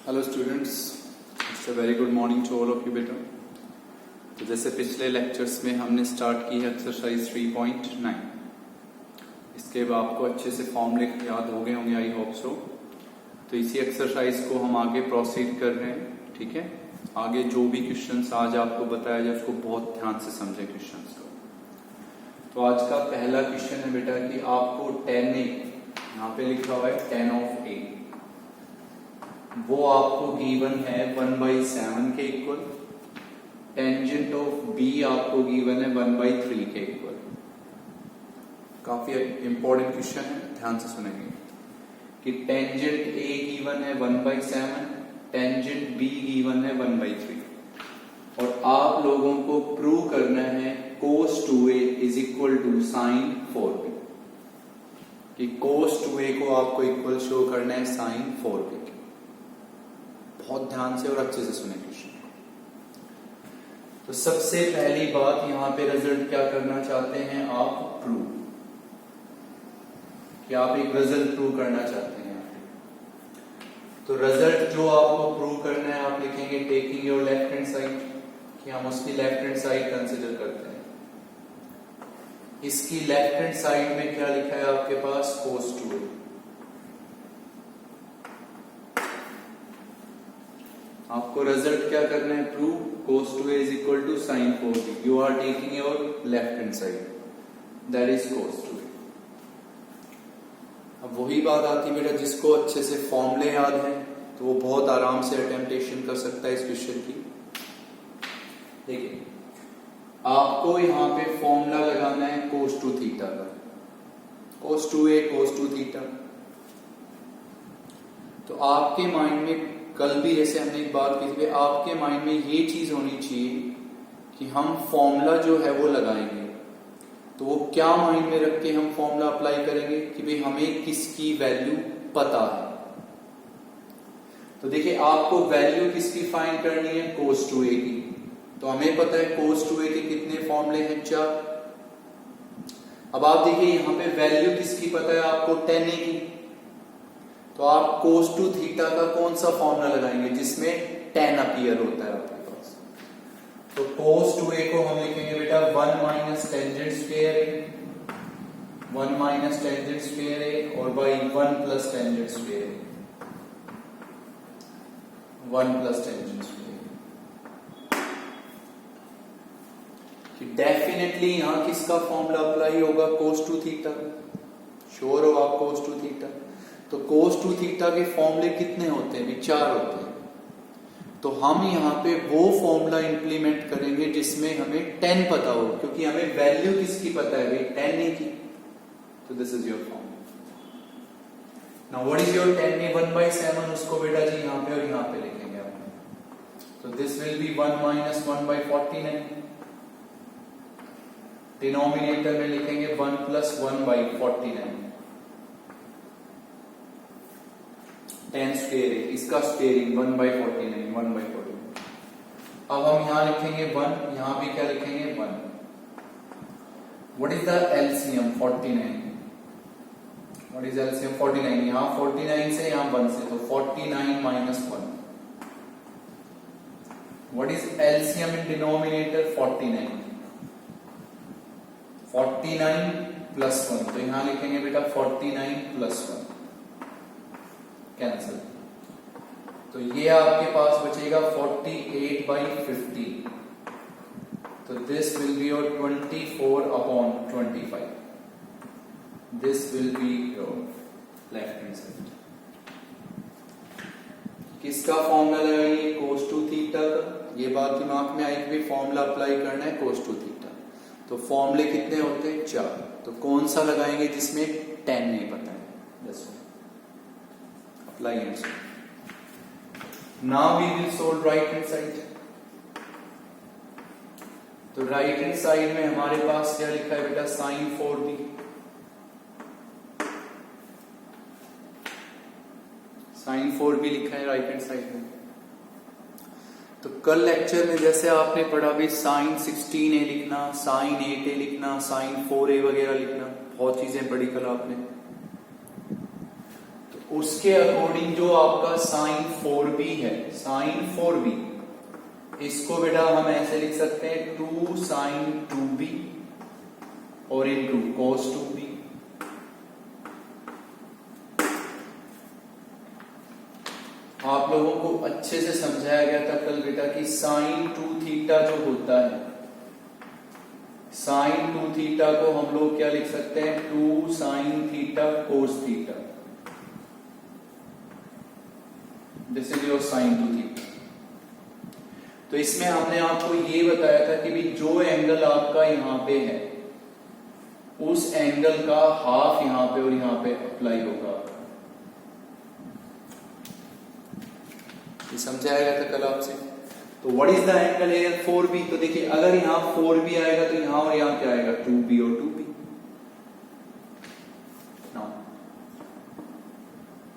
Hello students, it's a very good morning to all of you बेटा। तो जैसे पिछले लेक्चर्स में हमने स्टार्ट की है एक्सरसाइज 3.9। इसके बाद आपको अच्छे से फॉर्मूले याद हो गए होंगे, आई होप सो। तो इसी एक्सरसाइज को हम आगे प्रोसीड कर रहे हैं, ठीक है। आगे जो भी क्वेश्चंस आज आपको बताया जाए उसको बहुत ध्यान से समझें क्वेश्चंस को। तो आज का पहला क्वेश्चन है बेटा कि आपको tan a, यहाँ पे लिखा हुआ है tan ऑफ a, वो आपको गिवन है 1/7 के इक्वल। टेंजेंट ऑफ b आपको गिवन है 1/3 के इक्वल। काफी इंपॉर्टेंट क्वेश्चन है, ध्यान से सुनेंगे कि टेंजेंट a गिवन है 1/7, टेंजेंट b गिवन है 1/3 और आप लोगों को प्रूव करना है cos 2a is equal to sin 4b, कि cos 2a को आपको इक्वल शो करना है sin 4b। बहुत ध्यान से और अच्छे से सुने क्वेश्चन। तो सबसे पहली बात यहाँ पे रिजल्ट क्या करना चाहते हैं आप? प्रूव, कि आप एक रिजल्ट प्रूव करना चाहते हैं। तो रिजल्ट जो आपको प्रूव करना है आप लिखेंगे taking your left hand side, कि हम उसकी लेफ्ट हैंड साइड कंसिडर करते हैं। इसकी लेफ्ट हैंड साइड में क्या लिखा है आपके पास? cos 2a। आपको रिजल्ट क्या करना है? Prove cos 2a is equal to sin 4b। You are taking your left hand side, that is cos 2a। अब वही बात आती है बेटा, जिसको अच्छे से फॉर्मूले याद हैं तो वो बहुत आराम से अटेम्प्टेशन कर सकता है इस क्वेश्चन की। देखिए, आपको यहाँ पे फॉर्मूला लगाना है cos 2 थीटा का, cos 2a cos 2 थीटा। तो आपके माइंड में कल भी जैसे हमने एक बात की थी, आपके माइंड में ये चीज होनी चाहिए कि हम फॉर्मूला जो है वो लगाएंगे। तो वो क्या माइंड में रख के हम फॉर्मूला अप्लाई करेंगे कि भाई हमें किसकी वैल्यू पता है। तो देखिए, आपको वैल्यू किसकी फाइंड करनी है? cos 2a की। तो हमें पता है cos 2a के कितने फॉर्मूले हैं? 4। अब आप देखिए यहाँ पे वैल्यू किसकी पता है आपको? tan a की। तो आप cos 2 थीटा का कौन सा फॉर्मूला लगाएंगे जिसमें tan अपीयर होता है आपके पास? तो cos 2a को हम लिखेंगे बेटा 1 minus tangent square a, 1 minus tangent square a और by 1 plus tangent square a, 1 plus tangent square. Definitely यहां किसका फॉर्मूला अप्लाई होगा? cos 2 theta. श्योर हो आप? cos 2 theta. तो cos 2 थीटा के फॉर्मूले कितने होते हैं? 4 होते हैं। तो हम यहाँ पे वो फॉर्मूला इंप्लीमेंट करेंगे जिसमें हमें tan पता हो, क्योंकि हमें वैल्यू किसकी पता है भाई? tan a की। तो this is your formula. Now what is your tan a? 1/7। उसको बेटा जी यहाँ पे और यहाँ पे लिखेंगे आप। तो this will B 1 minus 1/49। Denominator में लिखेंगे 1 प्लस 1/49। tan स्क्वायर है, इसका स्क्वायरिंग 1/49, 1/49। अब हम यहां लिखेंगे 1, यहां भी क्या लिखेंगे? 1। What is the LCM? 49। What is LCM? 49। यहां 49 से यहां 1 से, तो 49 minus 1। What is LCM in denominator? 49। 49 plus 1, तो यहां लिखेंगे बेटा 49 प्लस 1। कैंसिल। तो ये आपके पास बचेगा 48/50। तो this will be your 24/25। This will be your left hand side. किसका फॉर्मूला लगाएंगे? cos 2 थीटा का। ये बात दिमाग में आई कि फॉर्मूला अप्लाई करना है cos 2 थीटा। तो फॉर्मूले कितने होते हैं? 4। तो कौन सा लगाएंगे जिसमें tan नहीं पता है? Apply answer. Now we will solve right hand side. तो right hand side में हमारे पास क्या लिखा है बेटा? sin 4b। sin 4b लिखा है राइट हैंड साइड में। तो कल लेक्चर में जैसे आपने पढ़ा भी sin 16a लिखना, sin 8a लिखना, sin 4a वगैरह लिखना, बहुत चीजें पढ़ी कल आपने। उसके अकॉर्डिंग जो आपका साइन 4b है, साइन 4b, इसको बेटा हम ऐसे लिख सकते हैं 2 साइन 2b और इनटू cos 2b। आप लोगों को अच्छे से समझाया गया था कल बेटा कि साइन 2 थीटा जो होता है, साइन 2 थीटा को हम लोग क्या लिख सकते हैं 2 sine theta cos theta. This is your sine 2 theta. तो इसमें हमने आपको ये बताया था कि भी जो एंगल आपका यहां पे है उस एंगल का हाफ यहां पे और यहां पे अप्लाई होगा। ये समझाया गया था कल आपसे। तो what is the angle here 4b। तो देखिए अगर यहां 4b आएगा तो यहां और यहां क्या आएगा 2b और 2b।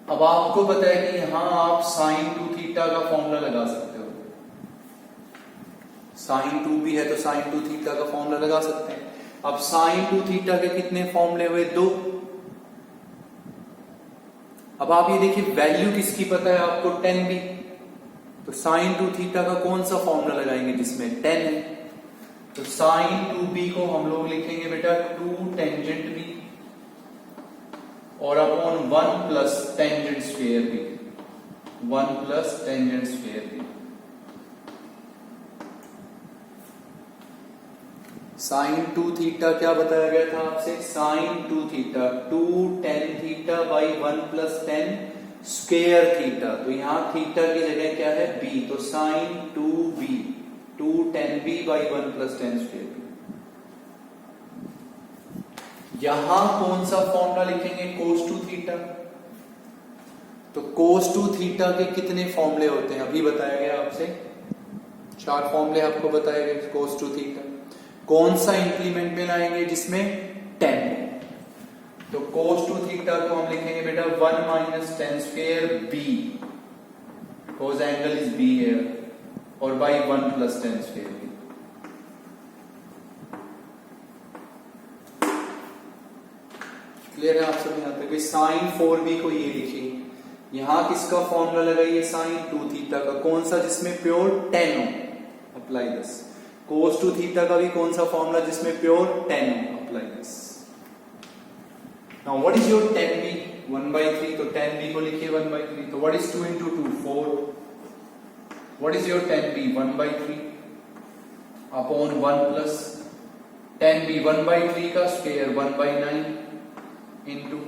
अब आपको पता है कि यहां आप साइन 2 थीटा का फॉर्मूला लगा सकते हो। साइन 2b है तो साइन 2 थीटा का फॉर्मूला लगा सकते हैं। अब साइन 2 थीटा के कितने फॉर्मूले हुए 2। अब आप ये देखिए वैल्यू किसकी पता है आपको 10b। तो साइन 2 थीटा का कौन सा फॉर्मूला लगाएंगे जिसमें 10 है। तो साइन 2b को हम लोग लिखेंगे बेटा 2 टेंजेंट b और upon 1 plus tangent square b, 1 plus tangent square b। Sine 2 theta क्या बताया गया था आपसे, sine 2 theta 2 tan theta by 1 plus tan square theta. तो यहां थीटा की जगह क्या है b, तो sine 2b 2 10b by 1 plus tan square b। यहां कौन सा फॉर्मूला लिखेंगे cos 2 थीटा। तो cos 2 थीटा के कितने फॉर्मूले होते हैं अभी बताया गया आपसे, 4 फॉर्मूले आपको बताए गए cos 2 थीटा। कौन सा इंक्रीमेंट में लाएंगे जिसमें 10 है। तो cos 2 थीटा को हम लिखेंगे बेटा 1 minus ten square b, cos angle is b है, और by 1 plus tan square b। Clear है आप सब। यहां तक साइन 4b को ये लिखिए। यहां किसका फॉर्मूला लगाइए साइन 2 थीटा का, कौन सा जिसमें प्योर 10 हो, अप्लाई दिस। cos 2 थीटा का भी कौन सा फॉर्मूला जिसमें प्योर 10 हो, apply this. Now what is your 10b 1/3। तो 10b को लिखिए 1/3। तो what is 2 into 2 4। What is your 10b 1/3 upon 1 plus 10b 1/3 का square 1/9 into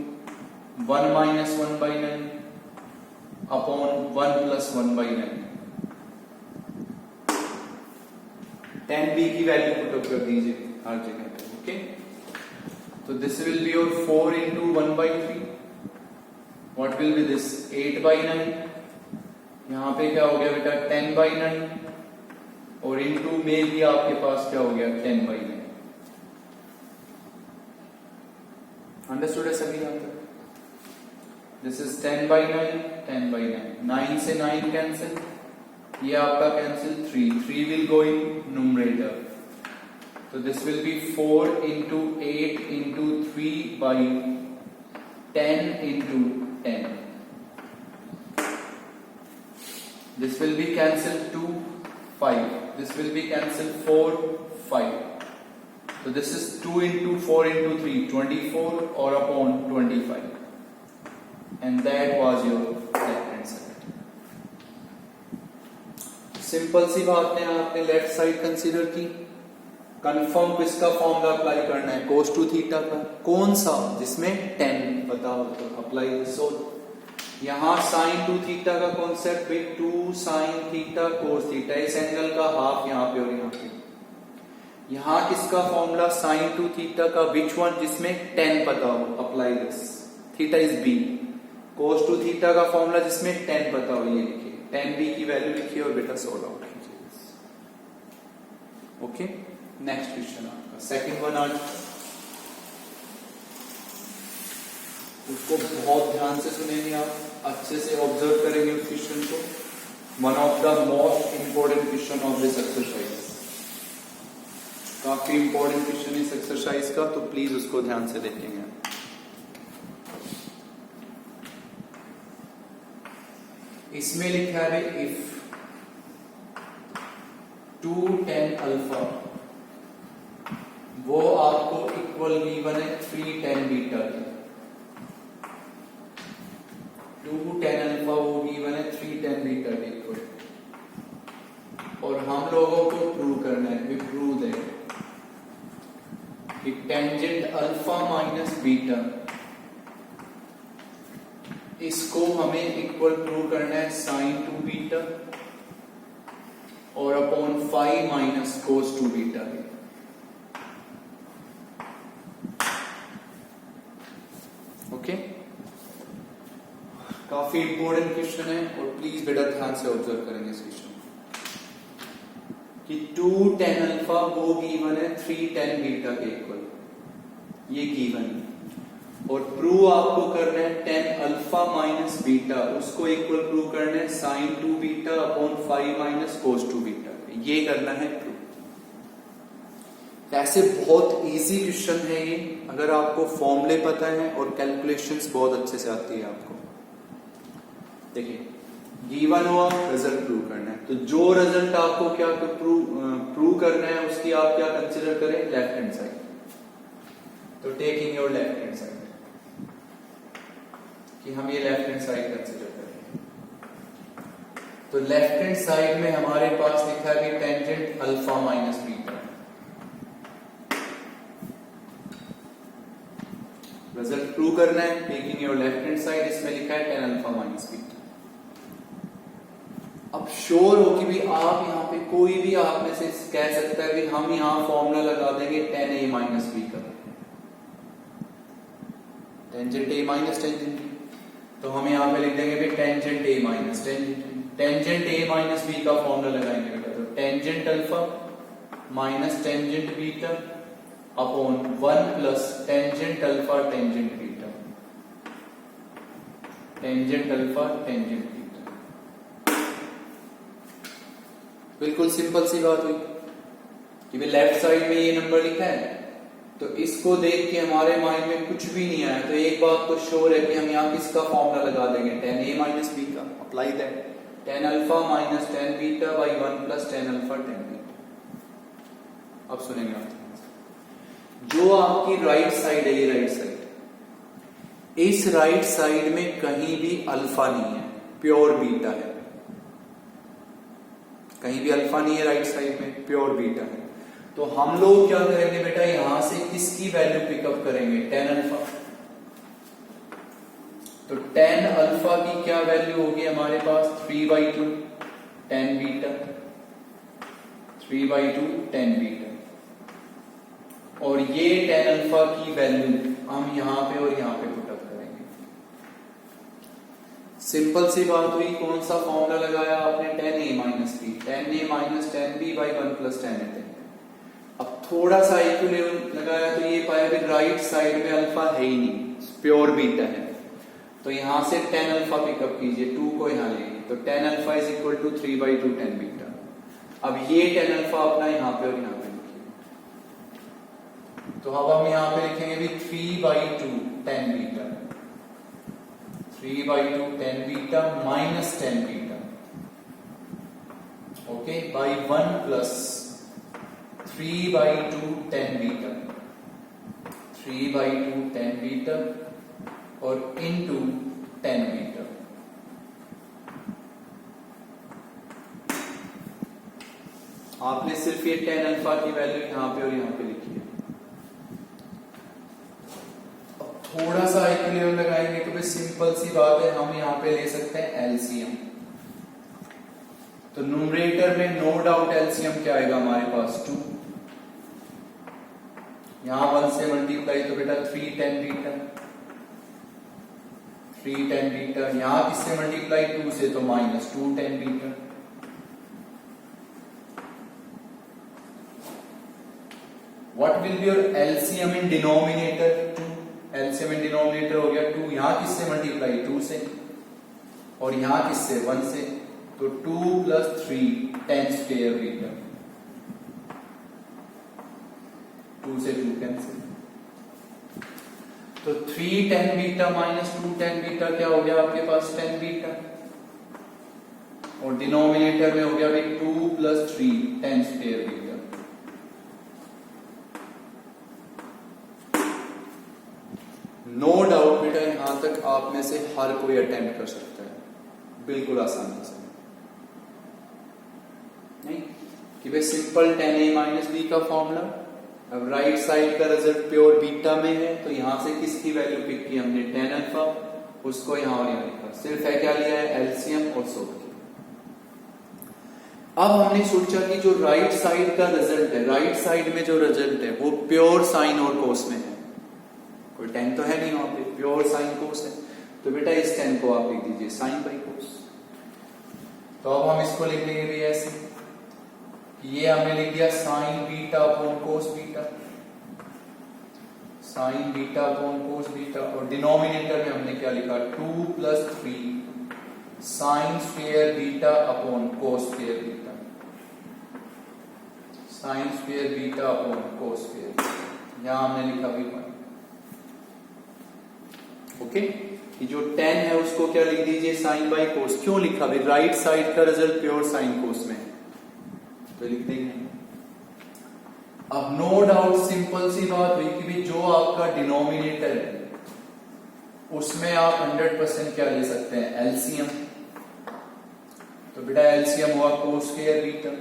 1 minus 1/9 upon 1 plus 1/9। 10b की वैल्यू पुट अप कर दीजिए हर जगह पे। ओके, तो this will be your 4 into 1/3। What will be this 8/9। यहां पे क्या हो गया बेटा 10/9 और इंटू में भी आपके पास क्या हो गया 10/9। अंडरस्टूड है सभी यहां तक। This is 10/9 10/9। 9 से 9 कैंसिल, ये आपका cancel 3 will go in numerator. तो this will B 4 into 8 into 3 by 10 into 10। This will be cancelled 2 5। This will be cancelled 4 5। So this is 2 into 4 into 3 24 or upon 25, and that was your left hand side। Simple सी बात है, आपने left side consider की। Confirm किसका formula apply करना है cos 2 theta का, कौन सा जिसमें 10 बताओ तो अप्लाई दिस। यहां साइन 2 थीटा का कॉन्सेप्ट भी 2 साइन थीटा कोस थीटा, इस एंगल का हाफ यहां पे और यहां पे। यहां किसका फॉर्मूला साइन 2 थीटा का विच वन जिसमें 10 पता हो, apply this. Theta is b। cos 2 theta का फॉर्मूला जिसमें 10 पता हो, ये लिखिए 10b की वैल्यू लिखिए और बेटा सॉल्व आउट कीजिए। ओके, नेक्स्ट क्वेश्चन आपका सेकंड वन आज, उसको बहुत ध्यान से सुनेंगे आप, अच्छे से ऑब्जर्व करेंगे उस क्वेश्चन को। One of the most important question of this exercise, काफी इंपॉर्टेंट क्वेश्चन इस एक्सरसाइज का, तो प्लीज उसको ध्यान से देखेंगे। इसमें लिखा है इफ 2 tan अल्फा वो आपको इक्वल गिवन है 3 tan बीटा के। 2 tan अल्फा वो गिवन है 3 tan बीटा के इक्वल, और हम लोगों को प्रूव करना है, वी प्रूव दैट कि टेंजेंट अल्फा माइनस बीटा, इसको हमें इक्वल प्रूव करना है साइन 2 बीटा और अपॉन 5 माइनस कोस 2 बीटा के। ओके, काफी इंपॉर्टेंट क्वेश्चन है और प्लीज बेटा ध्यान से ऑब्जर्व करेंगे इस क्वेश्चन कि 2 tan अल्फा वो गिवन है 3 tan बीटा के इक्वल, ये गिवन है, और प्रूव आपको करना है tan अल्फा माइनस बीटा, उसको इक्वल प्रूव करना है sine 2 beta upon 5 minus cos 2 beta, ये करना है प्रूव। ऐसे बहुत इजी क्वेश्चन है ये, अगर आपको फॉर्मूले पता है और कैलकुलेशंस बहुत अच्छे से आती है आपको। देखिए गिवन हुआ, रिजल्ट प्रूव करना है, तो जो रिजल्ट आपको क्या प्रूव करना है उसकी आप क्या कंसिडर करें, लेफ्ट हैंड साइड। तो taking your left hand side, कि हम ये लेफ्ट हैंड साइड कंसिडर करें, तो लेफ्ट हैंड साइड में हमारे पास लिखा है कि tangent alpha minus beta. Result prove करना है, taking your left hand side, इसमें लिखा है tan अल्फा माइनस बीटा। अब श्योर हो कि भी आप यहाँ पे कोई भी आप में से कह सकता है कि हम यहाँ फॉर्मूला लगा देंगे tan a माइनस बी का, टेंजेंट a माइनस टेंजेंट, तो हम यहाँ पे लिख देंगे भी tangent a minus tangent a minus b का फॉर्मूला लगाएंगे बेटा, तो tangent alpha minus tangent beta upon 1 plus tangent alpha tangent beta, tangent alpha tangent beta. बिल्कुल सिंपल सी बात हुई कि भाई लेफ्ट साइड में ये नंबर लिखा है, तो इसको देख के हमारे माइंड में कुछ भी नहीं आया, तो एक बात तो श्योर है कि हम यहाँ किसका फॉर्मूला लगा देंगे, tan a माइनस बी का, apply that tan alpha minus tan beta by 1 plus tan alpha tan beta. अब सुनेंगे आप, जो आपकी राइट साइड है, ये राइट साइड, इस राइट साइड में कहीं भी अल्फा नहीं है, प्योर बीटा है, कहीं भी अल्फा नहीं है राइट साइड में, प्योर बीटा है। तो हम लोग क्या करेंगे बेटा, यहां से किसकी वैल्यू पिकअप करेंगे, tan अल्फा। तो tan अल्फा की क्या वैल्यू होगी हमारे पास, 3/2 tan बीटा, 3/2 tan बीटा, और ये tan अल्फा की वैल्यू हम यहां पे और यहां पे पुटअप करेंगे। सिंपल सी बात हुई, कौन सा फॉर्मूला लगाया आपने, tan a minus b, tan a minus tan b by 1 plus tan a। अब थोड़ा सा इक्विलिब्रियम लगाया तो ये पाया कि राइट साइड में अल्फा है ही नहीं, प्योर बीटा है, तो यहां से tan अल्फा पिकअप कीजिए, 2 को यहां लेंगे, तो tan alpha is equal to 3/2 tan beta. अब ये tan अल्फा अपना यहां पे और यहां पे लिखिए, तो अब हम यहां पे लिखेंगे भी 3/2 tan beta, 3/2 tan beta minus tan beta, okay, by 1 plus 3/2 tan beta, 3/2 tan beta और इनटू tan बीटा। आपने सिर्फ ये tan अल्फा की वैल्यू यहां पे और यहां पे लिखी है। अब थोड़ा सा इक्विलिब्रियम लगाएंगे तो भाई सिंपल सी बात है, हम यहां पे ले सकते हैं एलसीएम। तो न्यूमरेटर में नो डाउट एलसीएम क्या आएगा हमारे पास, 2, यहां 1 से मल्टीप्लाई तो बेटा 3 tan बीटा, 3 tan बीटा, यहां किससे मल्टीप्लाई 2 से, तो minus 2 tan beta. What will be your LCM in denominator, 2, LCM in denominator हो गया 2, यहां किससे मल्टीप्लाई 2 से, और यहां किससे 1 से, तो 2 प्लस 3 tan स्क्वायर बीटा, 2 से 2 कैंसिल, तो 3 tan beta minus 2 tan beta क्या हो गया आपके पास, tan बीटा। और डिनोमिनेटर में हो गया भाई 2 + 3 10 स्क्वायर बीटा। नो डाउट बेटा यहां तक आप में से हर कोई अटेम्प्ट कर सकता है, बिल्कुल आसानी से। नहीं कि भाई सिंपल 10a - b का फॉर्मूला, अब राइट साइड का रिजल्ट प्योर बीटा में है तो यहां से किसकी वैल्यू पिक की हमने 10 अल्फा, उसको यहां और यहां लिखा, सिर्फ है क्या लिया है एलसीएम और सोल्व किया। अब हमने सोचा कि जो राइट साइड का रिजल्ट है, राइट साइड में जो रिजल्ट है वो प्योर साइन और कोस में है, कोई टेन तो है नहीं वहां पे, प्योर साइन कोस है, तो बेटा इस 10 को आप लिख दीजिए साइन बाई कोस। तो अब हम इसको लिख देंगे भी ऐसे, ये हमने लिख दिया sign beta upon cos beta, sign beta upon cos beta, और डिनोमिनेटर में हमने क्या लिखा 2 + 3 साइन स्क्वायर बीटा अपॉन कोस square beta, sign square beta upon cos square, यहां हमने लिखा भी 1। ओके, ये जो 10 है उसको क्या लिख दीजिए साइन बाई कोस। क्यों लिखा भाई, राइट साइड का रिजल्ट प्योर साइन कोस में है तो लिख देंगे। अब नो डाउट सिंपल सी बात हुई कि भाई जो आपका डिनोमिनेटर है उसमें आप 100% क्या ले सकते हैं एलसीएम, तो बेटा एलसीएम हुआ कोस स्क्वायर बीटा,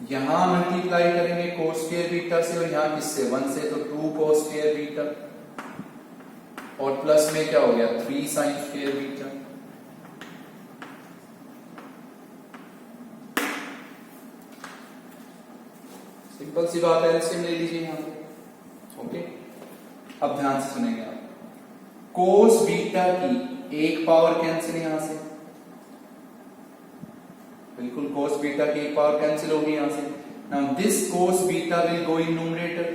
यहां मल्टीप्लाई करेंगे कोस स्क्वायर बीटा से और यहां किससे 1 से, तो 2 कोस स्क्वायर बीटा, और प्लस में क्या हो गया 3 साइन स्क्वायर बीटा। सिंपल सी बात है, एलसीएम ले लीजिए यहां पे। ओके, अब ध्यान से सुनेंगे आप, कोस बीटा की एक पावर कैंसिल यहां से, बिल्कुल कोस बीटा की एक पावर कैंसिल होगी यहां से। Now this cos beta will go in numerator,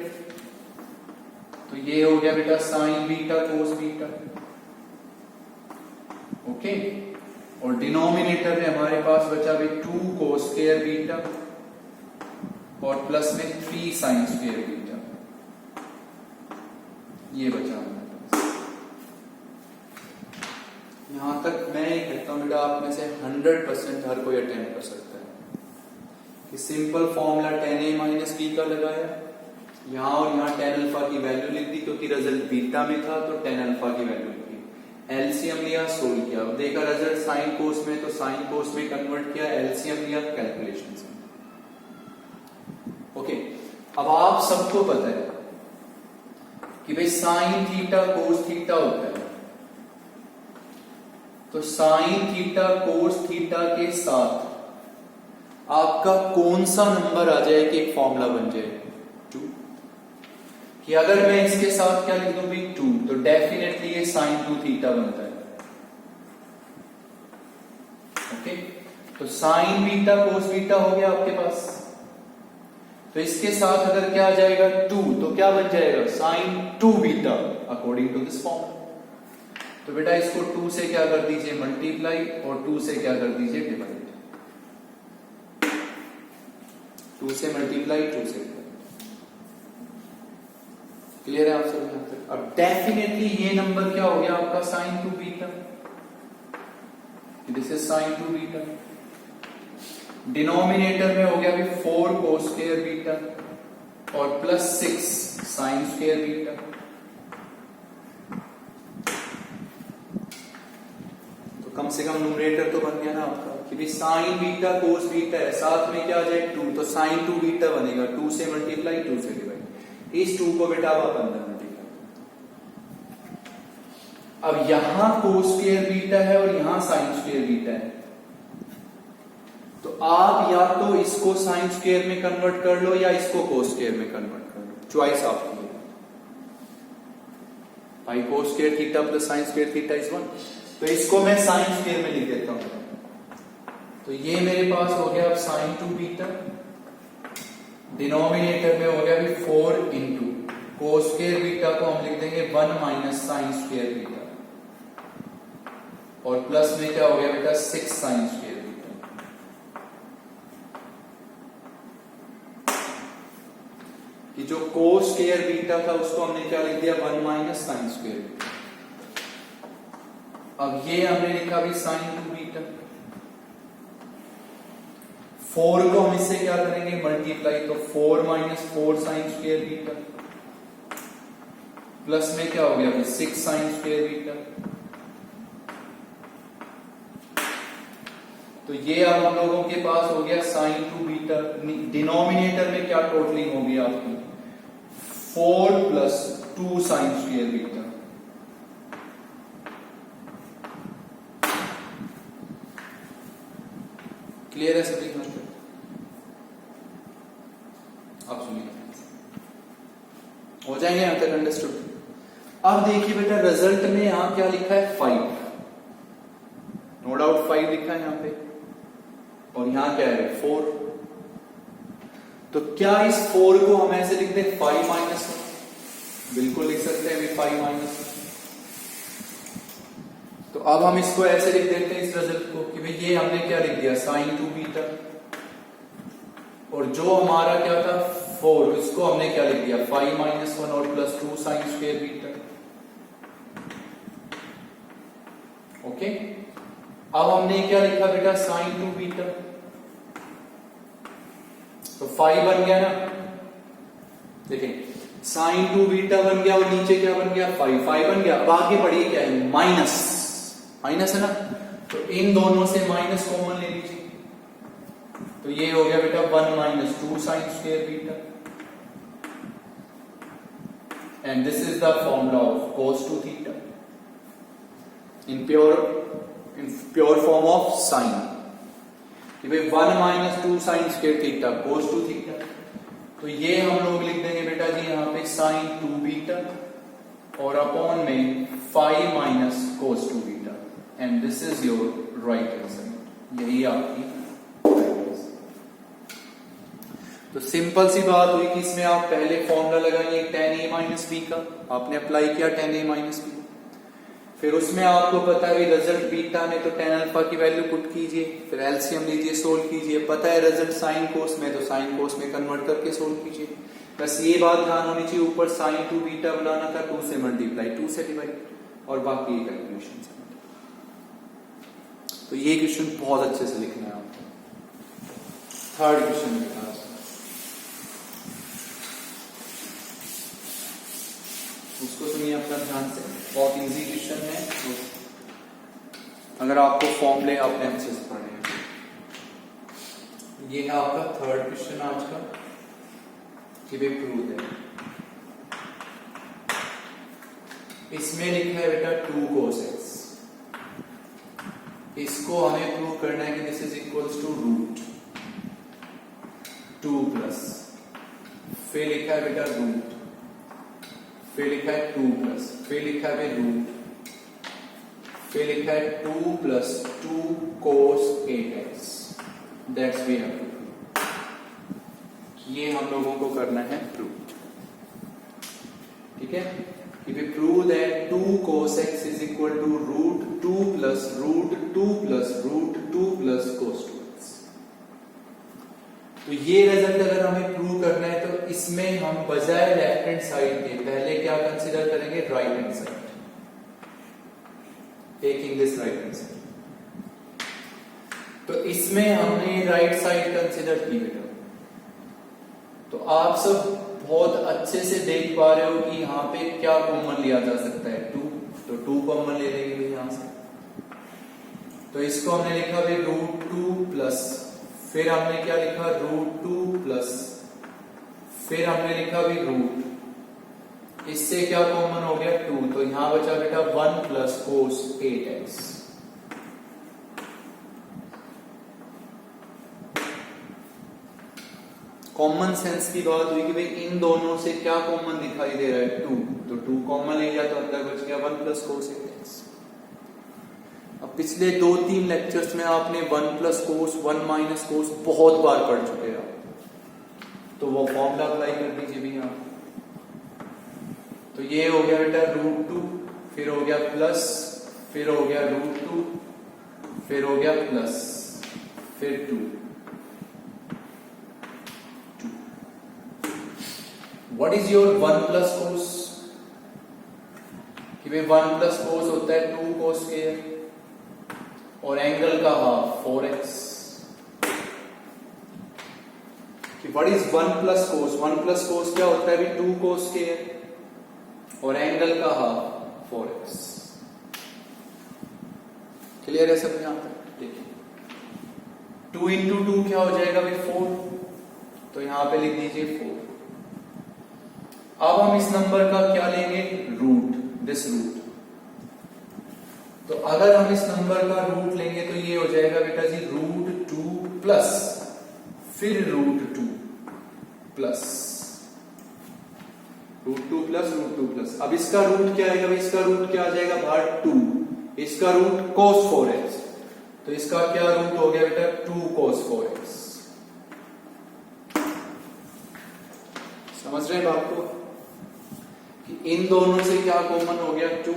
तो ये हो गया बेटा sign beta cos beta. Okay, और डिनोमिनेटर में हमारे पास बचा भी 2 कोस स्क्वायर बीटा और प्लस में 3 साइन स्क्वायर बीटा, ये बचा हमारे पास। यहां तक मैं ये कहता हूं बेटा आप में से 100% हर कोई अटेम्प्ट कर सकता है कि सिंपल फॉर्मूला 10a - b का लगाया, यहां और यहां 10 अल्फा की वैल्यू लिख दी क्योंकि रिजल्ट बीटा में था तो 10 अल्फा की वैल्यू लिखी, एलसीएम लिया सोल्व किया, अब देखा रिजल्ट साइन कोस में तो साइन कोस में कन्वर्ट किया, एलसीएम लिया कैलकुलेशन से। ओके, अब आप सबको पता है कि भाई साइन थीटा कोस थीटा होता है, तो साइन थीटा कोस थीटा के साथ आपका कौन सा नंबर आ जाए कि एक फॉर्मूला बन जाए 2, कि अगर मैं इसके साथ क्या लिख दूं भी 2 तो डेफिनेटली ये साइन 2 थीटा बनता है। ओके, तो साइन बीटा कोस बीटा हो गया आपके पास, तो इसके साथ अगर क्या आ जाएगा 2 तो क्या बन जाएगा sine 2 beta according to this formula. तो बेटा इसको 2 से क्या कर दीजिए मल्टीप्लाई और 2 से क्या कर दीजिए डिवाइड, 2 से मल्टीप्लाई 2 से, क्लियर है आप सब यहां तक। अब डेफिनेटली ये नंबर क्या हो गया आपका sine 2 beta, this is sine 2 beta. Denominator में हो गया अभी 4 कोस स्क्वायर बीटा और प्लस 6 साइन स्क्वायर बीटा, तो कम से कम न्यूमरेटर तो बन गया ना आपका कि भी साइन बीटा कोस बीटा है, साथ में क्या आ जाए 2 तो साइन 2 बीटा बनेगा, 2 से मल्टीप्लाई 2 से डिवाइड, इस 2 को बेटा आप अंदर मल्टीप्लाई। अब यहां कोस स्क्वायर बीटा है और यहां साइन स्क्वायर बीटा है, तो आप या तो इसको साइन स्क्वायर में कन्वर्ट कर लो या इसको कोस स्क्वायर में कन्वर्ट कर लो, चॉइस आपकी है। पाई cos square theta plus sine square theta is 1, तो इसको मैं साइन स्क्वायर में लिख देता हूं, तो ये मेरे पास हो गया अब साइन 2 बीटा, डिनोमिनेटर में हो गया अभी 4 इंटू कोस स्क्वायर बीटा को हम लिख देंगे 1 माइनस साइन स्क्वायर बीटा, और प्लस में क्या हो गया बेटा 6 साइन स्क्वायर बीटा। कि जो कोस स्क्वायर बीटा था उसको हमने क्या लिख दिया 1 माइनस साइन स्क्वायर बीटा। अब ये हमने लिखा भी साइन 2 बीटा, बीटा। 4 को हम इससे क्या करेंगे मल्टीप्लाई, तो 4 minus 4 sign square beta plus में क्या हो गया अभी 6 साइन स्क्वायर बीटा। तो ये अब हम लोगों के पास हो गया साइन 2 बीटा। डिनोमिनेटर में क्या टोटलिंग होगी आपकी 4 plus 2 sign square beta. Clear है सभी? आप सुनिए, हो जाएंगे यहां तक अंडरस्टूड। अब देखिए बेटा रिजल्ट में यहां क्या लिखा है 5, नो डाउट 5 लिखा है यहां पे, और यहां क्या है 4। तो क्या इस 4 को हम ऐसे लिख दें 5 माइनस 1? बिल्कुल लिख सकते हैं अभी 5 माइनस 1। तो अब हम इसको ऐसे लिख देते हैं इस रिजल्ट को कि भाई ये हमने क्या लिख दिया साइन 2 बीटा, और जो हमारा क्या था 4 इसको हमने क्या लिख दिया 5 माइनस 1 और plus 2 sign square beta. Okay, अब हमने क्या लिखा बेटा साइन 2 बीटा, तो 5 बन गया ना। देखिए साइन 2 बीटा बन गया और नीचे क्या बन गया 5 बन गया। अब आगे बढ़िए क्या है माइनस, माइनस है ना, तो इन दोनों से माइनस कॉमन ले लीजिए, तो ये हो गया बेटा 1 minus 2 sign square beta, and this is the formula of cos 2 theta in pure form of sine, कि भाई 1 minus 2 sign square theta cos 2 theta. तो ये हम लोग लिख देंगे बेटा जी यहां पे साइन 2 बीटा और अपॉन में 5 minus cos 2 beta, and this is your right answer. यही आपकी तो सिंपल सी बात हुई कि इसमें आप पहले फॉर्मूला लगाएंगे tan a माइनस बी का, आपने अप्लाई किया tan a माइनस बी, फिर उसमें आपको पता है रिजल्ट बीटा में तो tan अल्फा की वैल्यू पुट कीजिए, फिर एलसीएम लीजिए सोल्व कीजिए, पता है रिजल्ट साइन कोस में तो साइन कोस में कन्वर्ट करके सोल्व कीजिए। बस ये बात ध्यान होनी चाहिए, ऊपर साइन 2 बीटा बनाना था 2 से मल्टीप्लाई 2 से डिवाइड, और बाकी ये कैलकुलेशन। तो ये क्वेश्चन बहुत अच्छे से लिखना है आपको। थर्ड क्वेश्चन लिखना है, उसको सुनिए अपना ध्यान से, बहुत इजी क्वेश्चन है। तो अगर आपको फॉर्मूले आपने अच्छे से पढ़े हैं, ये है आपका थर्ड क्वेश्चन आज का, कि वे प्रूव है। इसमें लिखा है बेटा 2 cos x, इसको हमें प्रूव करना है कि this is equals to root 2 plus, फिर लिखा है बेटा रूट, फिर लिखा है 2 प्लस, फिर लिखा है रूट, फिर लिखा है 2 plus 2 cos 8x। That's we have to prove. ये हम लोगों को करना है प्रूव, ठीक है, कि we prove that 2 cos x is equal to root 2 plus root 2 plus root 2 plus cos 2x। तो ये रिजल्ट अगर हमें प्रूव करना है तो इसमें हम बजाय लेफ्ट हैंड साइड के पहले क्या कंसीडर करेंगे right hand side, taking this right hand side. तो इसमें हमने राइट साइड कंसीडर की बेटा, तो आप सब बहुत अच्छे से देख पा रहे हो कि यहाँ पे क्या कॉमन लिया जा सकता है 2, तो 2 कॉमन ले लेंगे यहां से। तो इसको हमने लिखा भाई रूट 2 प्लस, फिर हमने क्या लिखा रूट 2 प्लस, फिर हमने लिखा भी रूट, इससे क्या कॉमन हो गया 2, तो यहां बचा बेटा 1 plus cos 8x। Common sense की बात हुई कि भाई इन दोनों से क्या कॉमन दिखाई दे रहा है 2, तो 2 कॉमन ले लिया तो अंदर बच गया 1 प्लस cos 8x। अब पिछले 2-3 लेक्चर्स में आपने 1 प्लस कोस 1 माइनस कोस बहुत बार पढ़ चुके हैं आप, तो वो फॉर्मूला अप्लाई कर दीजिए भी आप। तो ये हो गया बेटा रूट 2, फिर हो गया प्लस, फिर हो गया रूट 2, फिर हो गया प्लस, फिर 2। What is your 1 plus cos, कि भाई 1 प्लस कोस होता है 2 कोस स्क्वायर, और एंगल का half 4x। What is 1 plus cos? 1 plus cos क्या होता है अभी? 2 कोस स्क्वायर और एंगल का हाफ 4x। क्लियर है सब यहां तक? देखिए 2 इंटू 2 क्या हो जाएगा भाई? 4। तो यहां पे लिख दीजिए 4। अब हम इस नंबर का क्या लेंगे? Root, this root. तो अगर हम इस नंबर का रूट लेंगे तो ये हो जाएगा बेटा जी √2 प्लस फिर √2 प्लस √2 प्लस √2 प्लस। अब इसका रूट क्या आएगा? इसका रूट क्या आ जाएगा? बाहर 2। इसका रूट cos 4x। तो इसका क्या रूट हो गया बेटा? 2 cos 4x। समझ रहे हैं बात को? कि इन दोनों से क्या कॉमन हो गया? 2।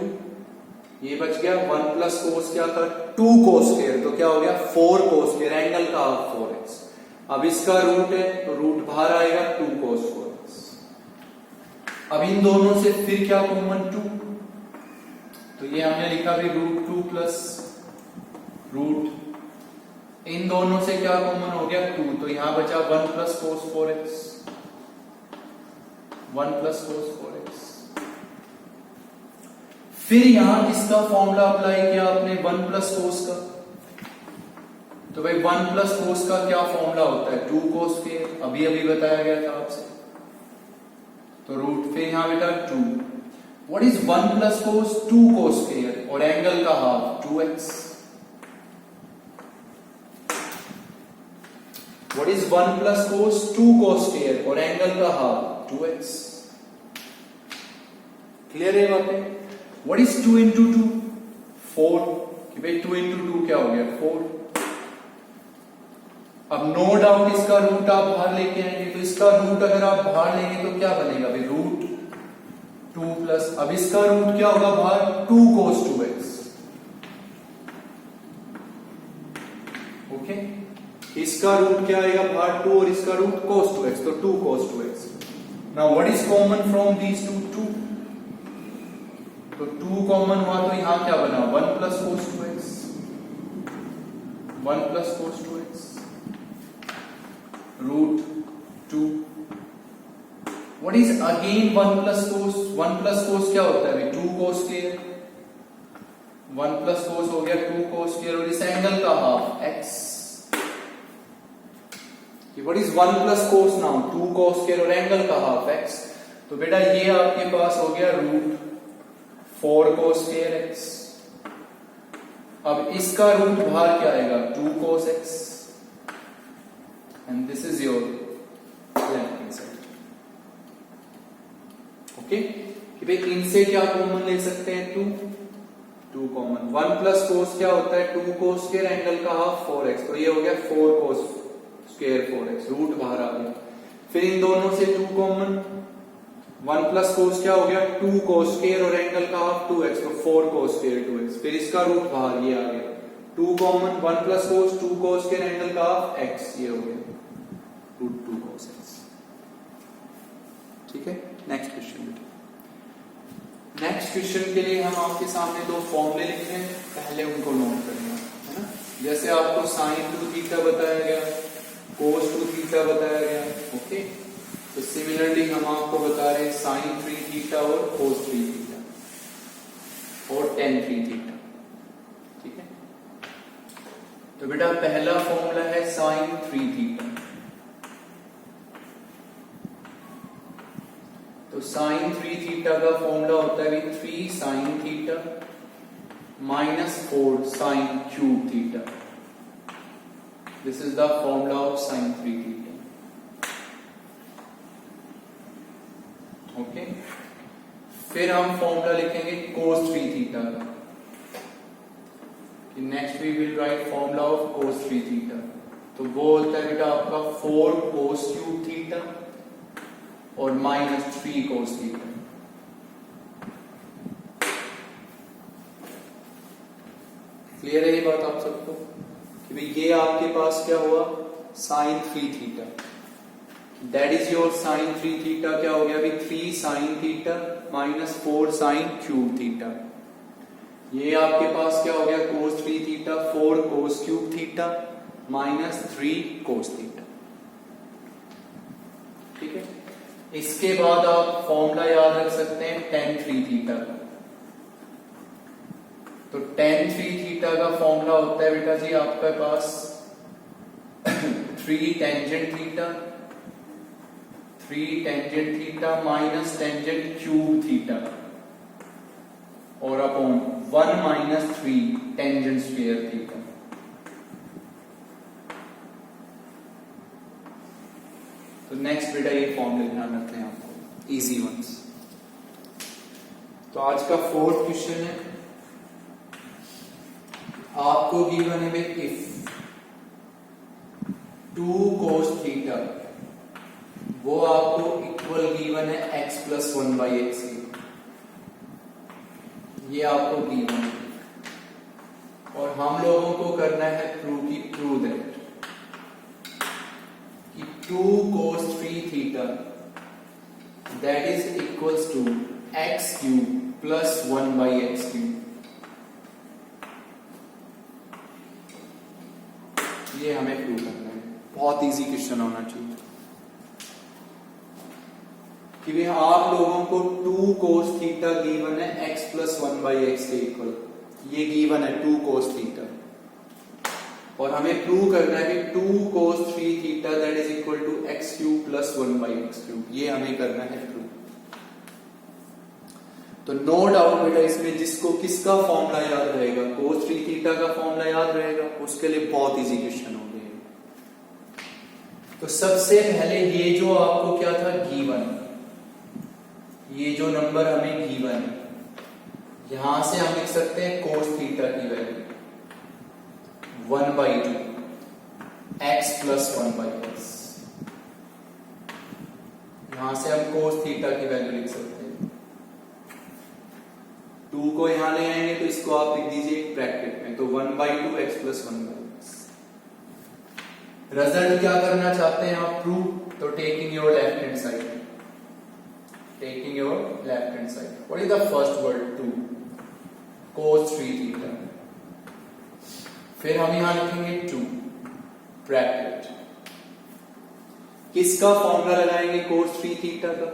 ये बच गया 1 प्लस कोस क्या था? 2 कोस स्क्वायर। तो क्या हो गया? 4 कोस स्क्वायर, एंगल का हाफ 4x। अब इसका रूट है तो रूट बाहर आएगा 2 cos 4x। अब इन दोनों से फिर क्या कॉमन? 2। तो ये हमने लिखा भी √2 प्लस रूट, इन दोनों से क्या कॉमन हो गया? 2। तो यहां बचा 1 plus cos 4x। 1 plus cos 4x। फिर यहां किसका फॉर्मूला अप्लाई किया आपने? 1 प्लस कोस का। तो भाई 1 प्लस कोस का क्या फॉर्मूला होता है? 2 कोस स्क्वायर, अभी अभी बताया गया था आपसे। तो रूट फिर यहां बेटा 2। What is 1 plus cos? 2 cos square और एंगल का half 2x। What is 1 plus cos? 2 cos square और एंगल का हाफ 2x। क्लियर है बातें? What is 2 into 2? 4। कि भाई 2 into 2 क्या हो गया? 4। अब नो डाउट इसका रूट आप बाहर लेके आएंगे, तो इसका रूट अगर आप बाहर लेंगे तो क्या बनेगा भाई? √2 प्लस, अब इसका रूट क्या होगा बाहर? 2 cos 2x। ओके, इसका रूट क्या आएगा बाहर? 2 और इसका रूट cos 2x, तो 2 cos 2x। Now what is common from these 2? तो 2 कॉमन हुआ तो यहां क्या बना? 1 plus cos 2x। 1 plus cos 2x √2। What is again 1 plus cos? 1 plus cos क्या होता है? 2 cos स्क्वायर। 1 प्लस cos हो गया 2 cos स्क्वायर और इस एंगल का half x। What is 1 plus cos now? 2 cos square और एंगल का हाफ x। तो बेटा ये आपके पास हो गया √4 cos स्क्वायर x। अब इसका रूट बाहर क्या आएगा? 2 cos x। And this is your left hand side. Okay, कि भाई इनसे क्या कॉमन ले सकते हैं? 2 कॉमन। 1 प्लस cos क्या होता है? 2 cos स्क्वायर एंगल का हाफ 4x। तो ये हो गया 4 cos स्क्वायर 4x, रूट बाहर आ गया। फिर इन दोनों से 2 कॉमन। 1 प्लस cos क्या हो गया? 2 cos स्क्वायर और एंगल का हाफ 2x, तो 4 cos स्क्वायर 2x। फिर इसका रूट बाहर ये आ गया 2 common. 1 plus cos 2 cos square angle का हाफ x, ये हो गया √2 cos x। ठीक है, नेक्स्ट क्वेश्चन। नेक्स्ट क्वेश्चन के लिए हम आपके सामने 2 फॉर्मूले लिख रहे हैं, पहले उनको नोट करेंगे, है ना? जैसे आपको sin 2 थीटा बताया गया, cos 2 थीटा बताया गया। ओके, तो सिमिलरली हम आपको बता रहे हैं sin 3 थीटा और cos 3 थीटा और tan 3 थीटा। ठीक है, तो बेटा पहला फॉर्मूला है sin 3 थीटा। तो sin 3 थीटा का फॉर्मूला होता है 3 sin theta minus 4 sin cube theta. This is the formula of sin 3 theta. Okay, फिर हम फॉर्मूला लिखेंगे cos 3 थीटा का। Next we will write formula of cos 3 theta. तो वो होता है बेटा आपका 4 cos क्यूब थीटा और माइनस 3 cos थीटा। क्लियर है ये बात आप सबको? कि भाई ये आपके पास क्या हुआ? sin 3 theta. That is your sin 3 theta क्या हो गया? अभी 3 sin theta minus 4 sin cube theta. ये आपके पास क्या हो गया, cos 3 theta 4 cos cube theta minus 3 cos theta. ठीक है, इसके बाद आप फॉर्मूला याद रख सकते हैं tan 3 थीटा का। तो tan 3 थीटा का फॉर्मूला होता है बेटा जी आपके पास 3 tangent theta minus tangent cube theta और upon 1 minus 3 tangent square theta. तो नेक्स्ट बेटा ये फॉर्मूले ध्यान रखते हैं आपको, इजी वंस। तो आज का फोर्थ क्वेश्चन है, आपको गिवन है इफ 2 cos थीटा वो आपको इक्वल गिवन है x प्लस 1 बाई एक्स, ये आपको गिवन है और हम लोगों को करना है प्रूव दैट कि 2 cos 3 theta that is equals to x cube plus 1 by x cube. ये हमें प्रूव करना है, बहुत इजी क्वेश्चन होना चाहिए कि भाई आप लोगों को 2 cos थीटा गिवन है x प्लस 1 बाई एक्स के इक्वल, ये गिवन है 2 cos थीटा और हमें प्रूव करना है कि 2 cos 3 theta that is equal to x cube plus 1 by x cube, ये हमें करना है प्रूव। तो नो डाउट बेटा इसमें जिसको किसका फॉर्मूला याद रहेगा, cos 3 थीटा का फॉर्मूला याद रहेगा, उसके लिए बहुत इजी क्वेश्चन हो गया। तो सबसे पहले ये जो आपको क्या था गिवन, ये जो नंबर हमें गिवन है यहां से हम लिख सकते हैं cos थीटा की value 1 by 2 x plus 1 by x, यहां से हम cos थीटा की वैल्यू लिख सकते हैं। 2 को यहां ले आएंगे तो इसको आप लिख दीजिए एक ब्रैकेट में, तो 1 by 2 x plus 1 by x. Result क्या करना चाहते हैं आप प्रूव, तो taking your left hand side, what is the first word 2 cos 3 theta, फिर हम यहां लिखेंगे 2 ब्रैकेट, किसका फॉर्मूला लगाएंगे cos 3 थीटा का,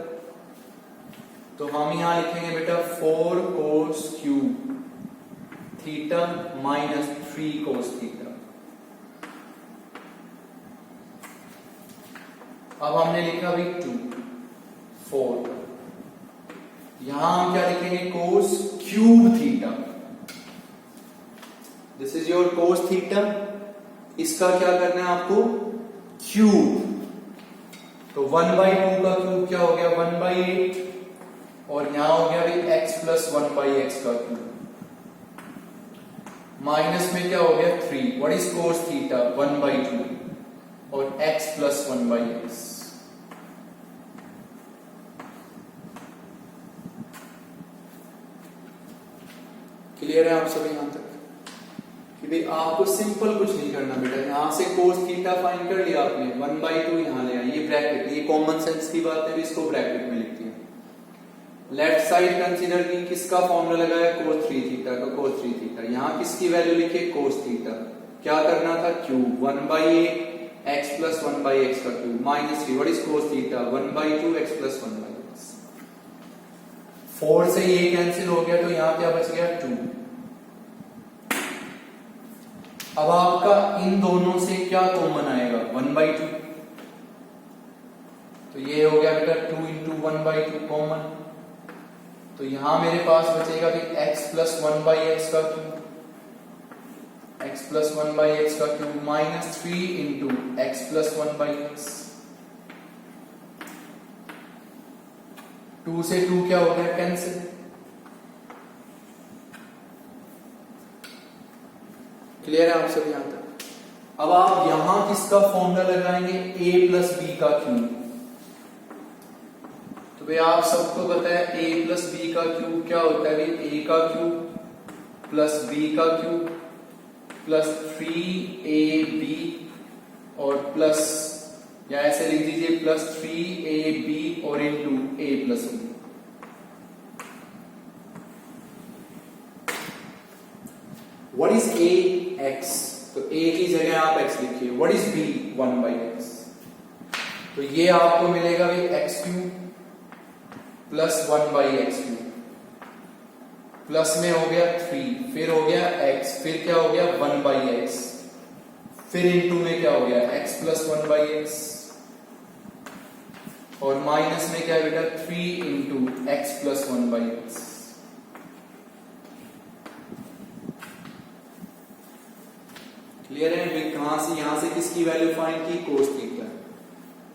तो हम यहां लिखेंगे बेटा 4 cos cube theta minus 3 cos theta. अब हमने लिखा भाई 2 4, यहां हम क्या लिखेंगे cos cube theta, this is your cos theta, इसका क्या करना है आपको क्यूब, तो 1 बाई 2 का क्यूब क्या हो गया 1 बाई 8 और यहां हो गया भाई x प्लस 1 बाई एक्स का क्यूब, माइनस में क्या हो गया 3, what is cos theta 1 by 2 और x plus 1 by x. Clear है आप सभी यहां तक कि भाई आपको सिंपल कुछ नहीं करना बेटा, यहां से cos थीटा फाइंड कर लिया आपने 1 बाई 2 यहां ले आए, ये ब्रैकेट, ये कॉमन सेंस की बात है, इसको ब्रैकेट में लिख दिया। लेफ्ट साइड कंसीडर की, किसका फॉर्मूला लगाया cos 3 थीटा का, cos 3 थीटा, यहां किसकी वैल्यू लिखी cos थीटा, क्या करना था cube 1 by 8 x plus 1 by x का cube minus 3, what is cos theta 1 by 2 x plus 1 by x. 4 से ये कैंसिल हो गया तो यहां क्या बच गया 2। अब आपका इन दोनों से क्या कॉमन आएगा 1 बाई 2, तो ये हो गया बेटा 2 इंटू 1 बाई 2 कॉमन, तो यहां मेरे पास बचेगा भी x प्लस 1 बाई एक्स का cube, x plus 1 by x का cube minus 3 into x plus 1 by x. 2 से 2 क्या हो गया कैंसिल, क्लियर है आप सब यहां तक। अब आप यहां किसका फॉर्मूला लगाएंगे a प्लस बी का क्यूब, तो भाई आप सबको पता है a प्लस बी का क्यूब क्या होता है भाई, a का क्यूब प्लस b का क्यूब प्लस 3ab और प्लस, या ऐसे लिख दीजिए प्लस 3ab और into a plus b। What is a x, तो ए की जगह आप एक्स लिखिए. व्हाट इज बी 1/x, तो ये आपको मिलेगा भाई x cube plus 1/x3 plus में हो गया 3, फिर हो गया x, फिर क्या हो गया 1/x, फिर इनटू में क्या हो गया x प्लस 1/x, और माइनस में क्या है बेटा 3 into x plus 1/x. Clear है? कहां से, यहां से किसकी वैल्यू फाइंड की, कोस थीटा.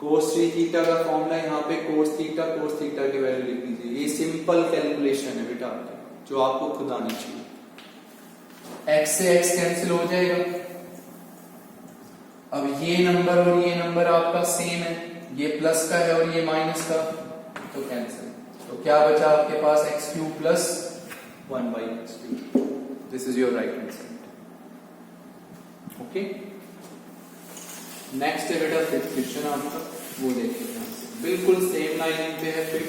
कोस 3 थीटा का फॉर्मूला यहाँ पे कोस थीटा की वैल्यू लिख दीजिए. ये सिंपल कैलकुलेशन है बेटा जो आपको खुद आनी चाहिए. x से x कैंसिल हो जाएगा. अब ये नंबर और ये नंबर आपका सेम है, ये प्लस का है और ये माइनस का, तो कैंसिल. तो क्या बचा आपके पास x cube plus 1/x3. This is your right answer. Okay, next है बेटा फिफ्थ क्वेश्चन आपका, वो देखिए यहां से बिल्कुल सेम लाइन पे है. फिर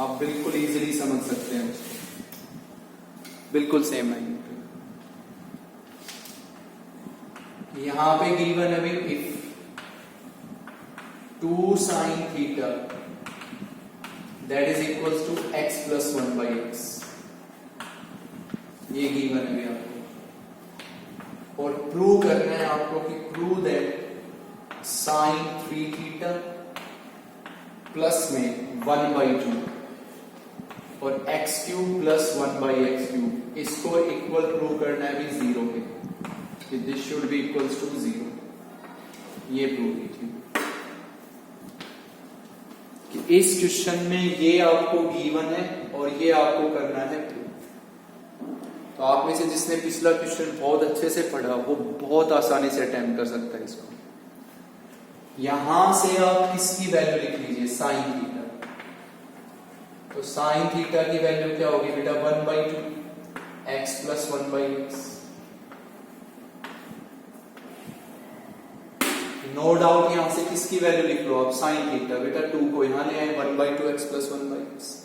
आप बिल्कुल इजीली समझ सकते हैं उसको, बिल्कुल सेम लाइन पे. यहां पे गिवन है भाई if 2 sin theta that is equals to x plus 1/x. ये गिवन है भैया आपको, और प्रूव करना है आपको कि prove that sin 3 theta plus में 1/2 और x क्यूब प्लस 1/x3 इसको इक्वल प्रूव करना है भी 0 के. This should be equals to 0. ये प्रूव कीजिए कि इस क्वेश्चन में ये आपको गिवन है और ये आपको करना है प्रूव. तो आप में से जिसने पिछला क्वेश्चन बहुत अच्छे से पढ़ा वो बहुत आसानी से अटेम्प्ट कर सकता है इसको. यहां से आप किसकी वैल्यू लिख लीजिए, साइन थीटा. तो साइन थीटा की वैल्यू क्या होगी बेटा 1/2 x plus 1/x. No doubt यहां से किसकी वैल्यू लिख लो आप, साइन थीटा. बेटा 2 को यहां ले आए 1/2 x प्लस 1/x.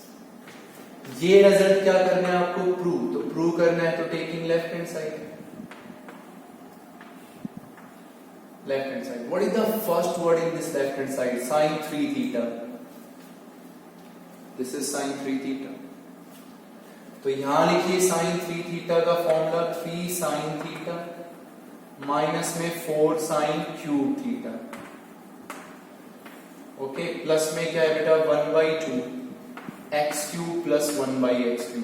ये रिजल्ट क्या करना है आपको, प्रूव. तो प्रूव करना है तो taking left hand side. Left hand side, what is the first word in this left hand side, sin 3 theta. This is sin 3 theta. तो यहां लिखिए sin 3 थीटा का फॉर्मूला 3 sin थीटा माइनस में 4 sin cube theta. Okay, plus में क्या है बेटा 1/2 x cube plus 1/x3.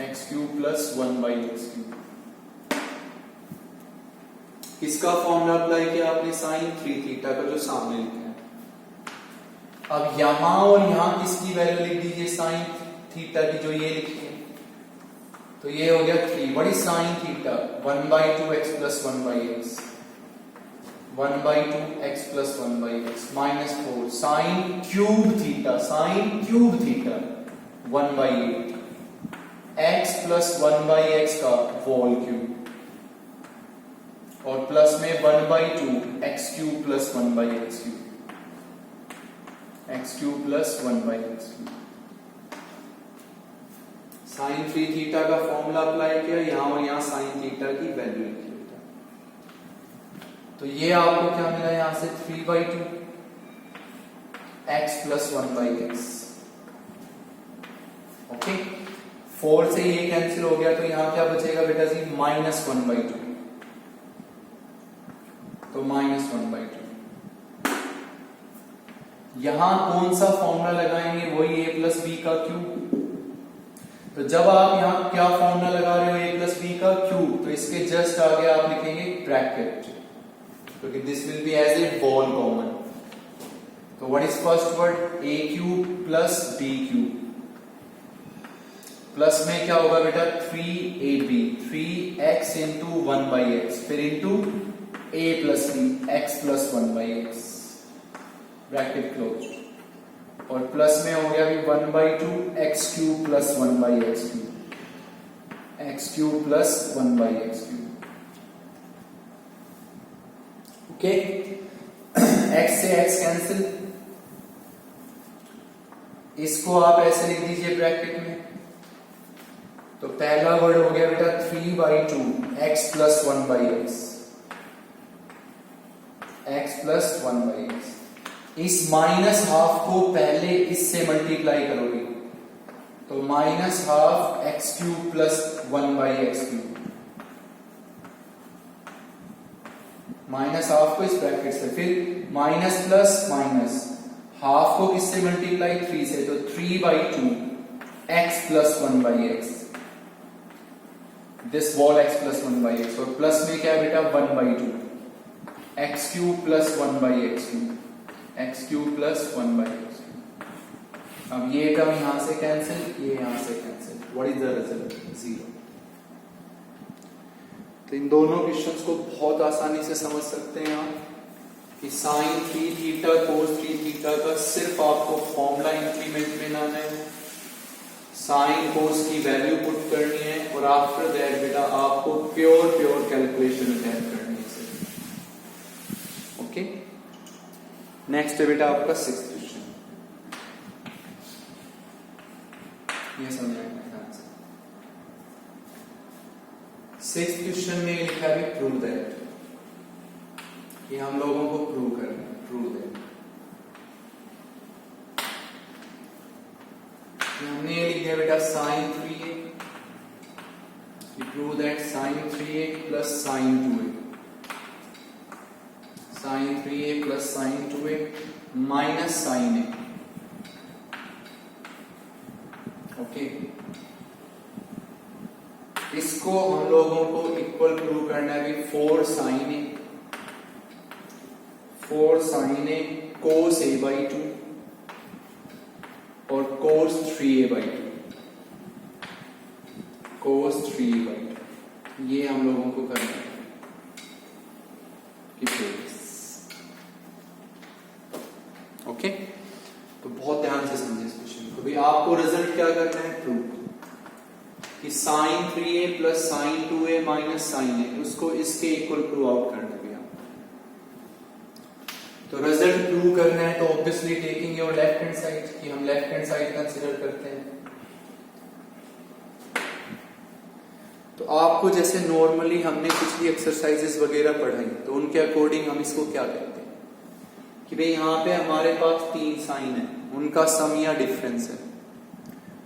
x cube plus 1/x3. किसका फॉर्मूला अप्लाई किया आपने, sin 3 थीटा का जो सामने लिखा है. अब यहां और यहां किसकी वैल्यू लिख दीजिए, sin थीटा की जो ये लिखी है. तो ये हो गया 3. What is sin theta 1/2 x plus 1/x. 1/2 x plus 1/x minus 4 sin cube theta 1/8 x plus 1/x का होल क्यूब, और प्लस में 1/2 x cube plus 1/x3. x cube plus 1/x3. sin 3 theta का फॉर्मूला अप्लाई किया यहां, और यहां sin theta की value लिखी. तो ये आपको क्या मिला यहां से 3/2 x प्लस 1/x. ओके, 4 से ये कैंसिल हो गया, तो यहां क्या बचेगा बेटा जी माइनस 1/2. तो माइनस 1/2. यहां कौन सा फॉर्मूला लगाएंगे, वही a प्लस बी का क्यूब. तो जब आप यहां क्या फॉर्मूला लगा रहे हो, a प्लस बी का क्यूब, तो इसके जस्ट आगे आप लिखेंगे ब्रैकेट, क्योंकि this will be as a whole common. तो what is first word, a cube plus b cube. Plus में क्या होगा बेटा 3ab 3x इंटू 1/x, फिर into a plus b x plus 1/x, bracket close. और plus में हो गया भी 1/2 x cube plus 1/x3. x cube plus 1/x3. Okay, x से x कैंसिल. इसको आप ऐसे लिख दीजिए ब्रैकेट में तो पहला वर्ड हो गया बेटा 3/2 x plus 1/x, x plus 1/x। इस माइनस हाफ को पहले इससे मल्टीप्लाई करोगे तो minus half x cube plus 1/x cube, minus half को इस ब्रैकेट से, फिर माइनस प्लस माइनस, हाफ को किससे मल्टीप्लाई 3 से, तो 3/2 x plus 1/x, this wall x plus 1/x, और प्लस में क्या है बेटा 1/2 x cube plus 1/x cube, x cube plus 1/x। अब ये टर्म यहां से कैंसिल, ये यहां से cancel, what is the result 0। तो इन दोनों क्वेश्चंस को बहुत आसानी से समझ सकते हैं आप कि साइन 3 थीटा कोस 3 थीटा का सिर्फ आपको फॉर्मूला इंप्लीमेंट में लाना है, साइन कोस की वैल्यू पुट करनी है, और आफ्टर दैट बेटा आपको प्योर कैलकुलेशन अटेम्प्ट करनी है। ओके, नेक्स्ट है बेटा आपका 6th क्वेश्चन, ये समझ आएगा। 6th क्वेश्चन में लिखा है प्रूव दैट, कि हम लोगों को प्रूव करना है, प्रूव दैट। हमने ये लिख दिया बेटा sine 3a, prove that sine 3a plus sine 2a, sine 3a plus sine 2a minus sine a। Okay, इसको हम लोगों को इक्वल प्रूव करना है 4 sine a, 4 sine a cos a/2 और कोस 3a/2, कोस 3a/2, ये हम लोगों को करना है। ओके, तो बहुत ध्यान से समझिए इस क्वेश्चन को। भाई आपको रिजल्ट क्या करना है, प्रूव कि sine 3a plus sine 2a minus sine a, उसको इसके इक्वल प्रूव आउट करना है भैया। तो रिजल्ट प्रूव करना है तो obviously taking your left hand side, कि हम लेफ्ट हैंड साइड कंसीडर करते हैं। तो आपको जैसे नॉर्मली हमने पिछली एक्सरसाइजेस वगैरह पढ़ाई, तो उनके अकॉर्डिंग हम इसको क्या कहते हैं कि भाई यहाँ पे हमारे पास 3 साइन है, उनका सम या डिफरेंस है,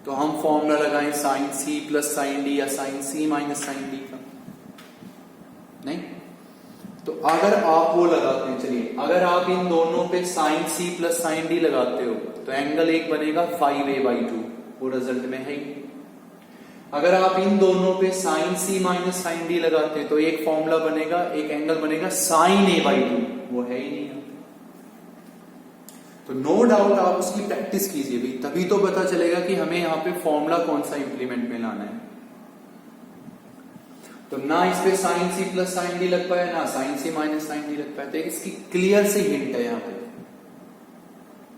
तो हम फॉर्मूला लगाएं sine c plus sine D या sine c minus sine D का, नहीं? तो अगर आप वो लगाते हैं, चलिए अगर आप इन दोनों पे sine c plus sine d लगाते हो तो एंगल एक बनेगा 5a/2, वो रिजल्ट में है ही। अगर आप इन दोनों पे sine c minus sine d लगाते हैं तो एक फॉर्मूला बनेगा, एक एंगल बनेगा साइन a/2, वो है ही नहीं। तो नो डाउट आप उसकी प्रैक्टिस कीजिए भाई, तभी तो पता चलेगा कि हमें यहाँ पे फॉर्मूला कौन सा इंप्लीमेंट में लाना है। तो ना इस पे sine c plus sine d लग पाया, ना sine c minus sine d लग पाया, तो इसकी क्लियर से हिंट है यहाँ पे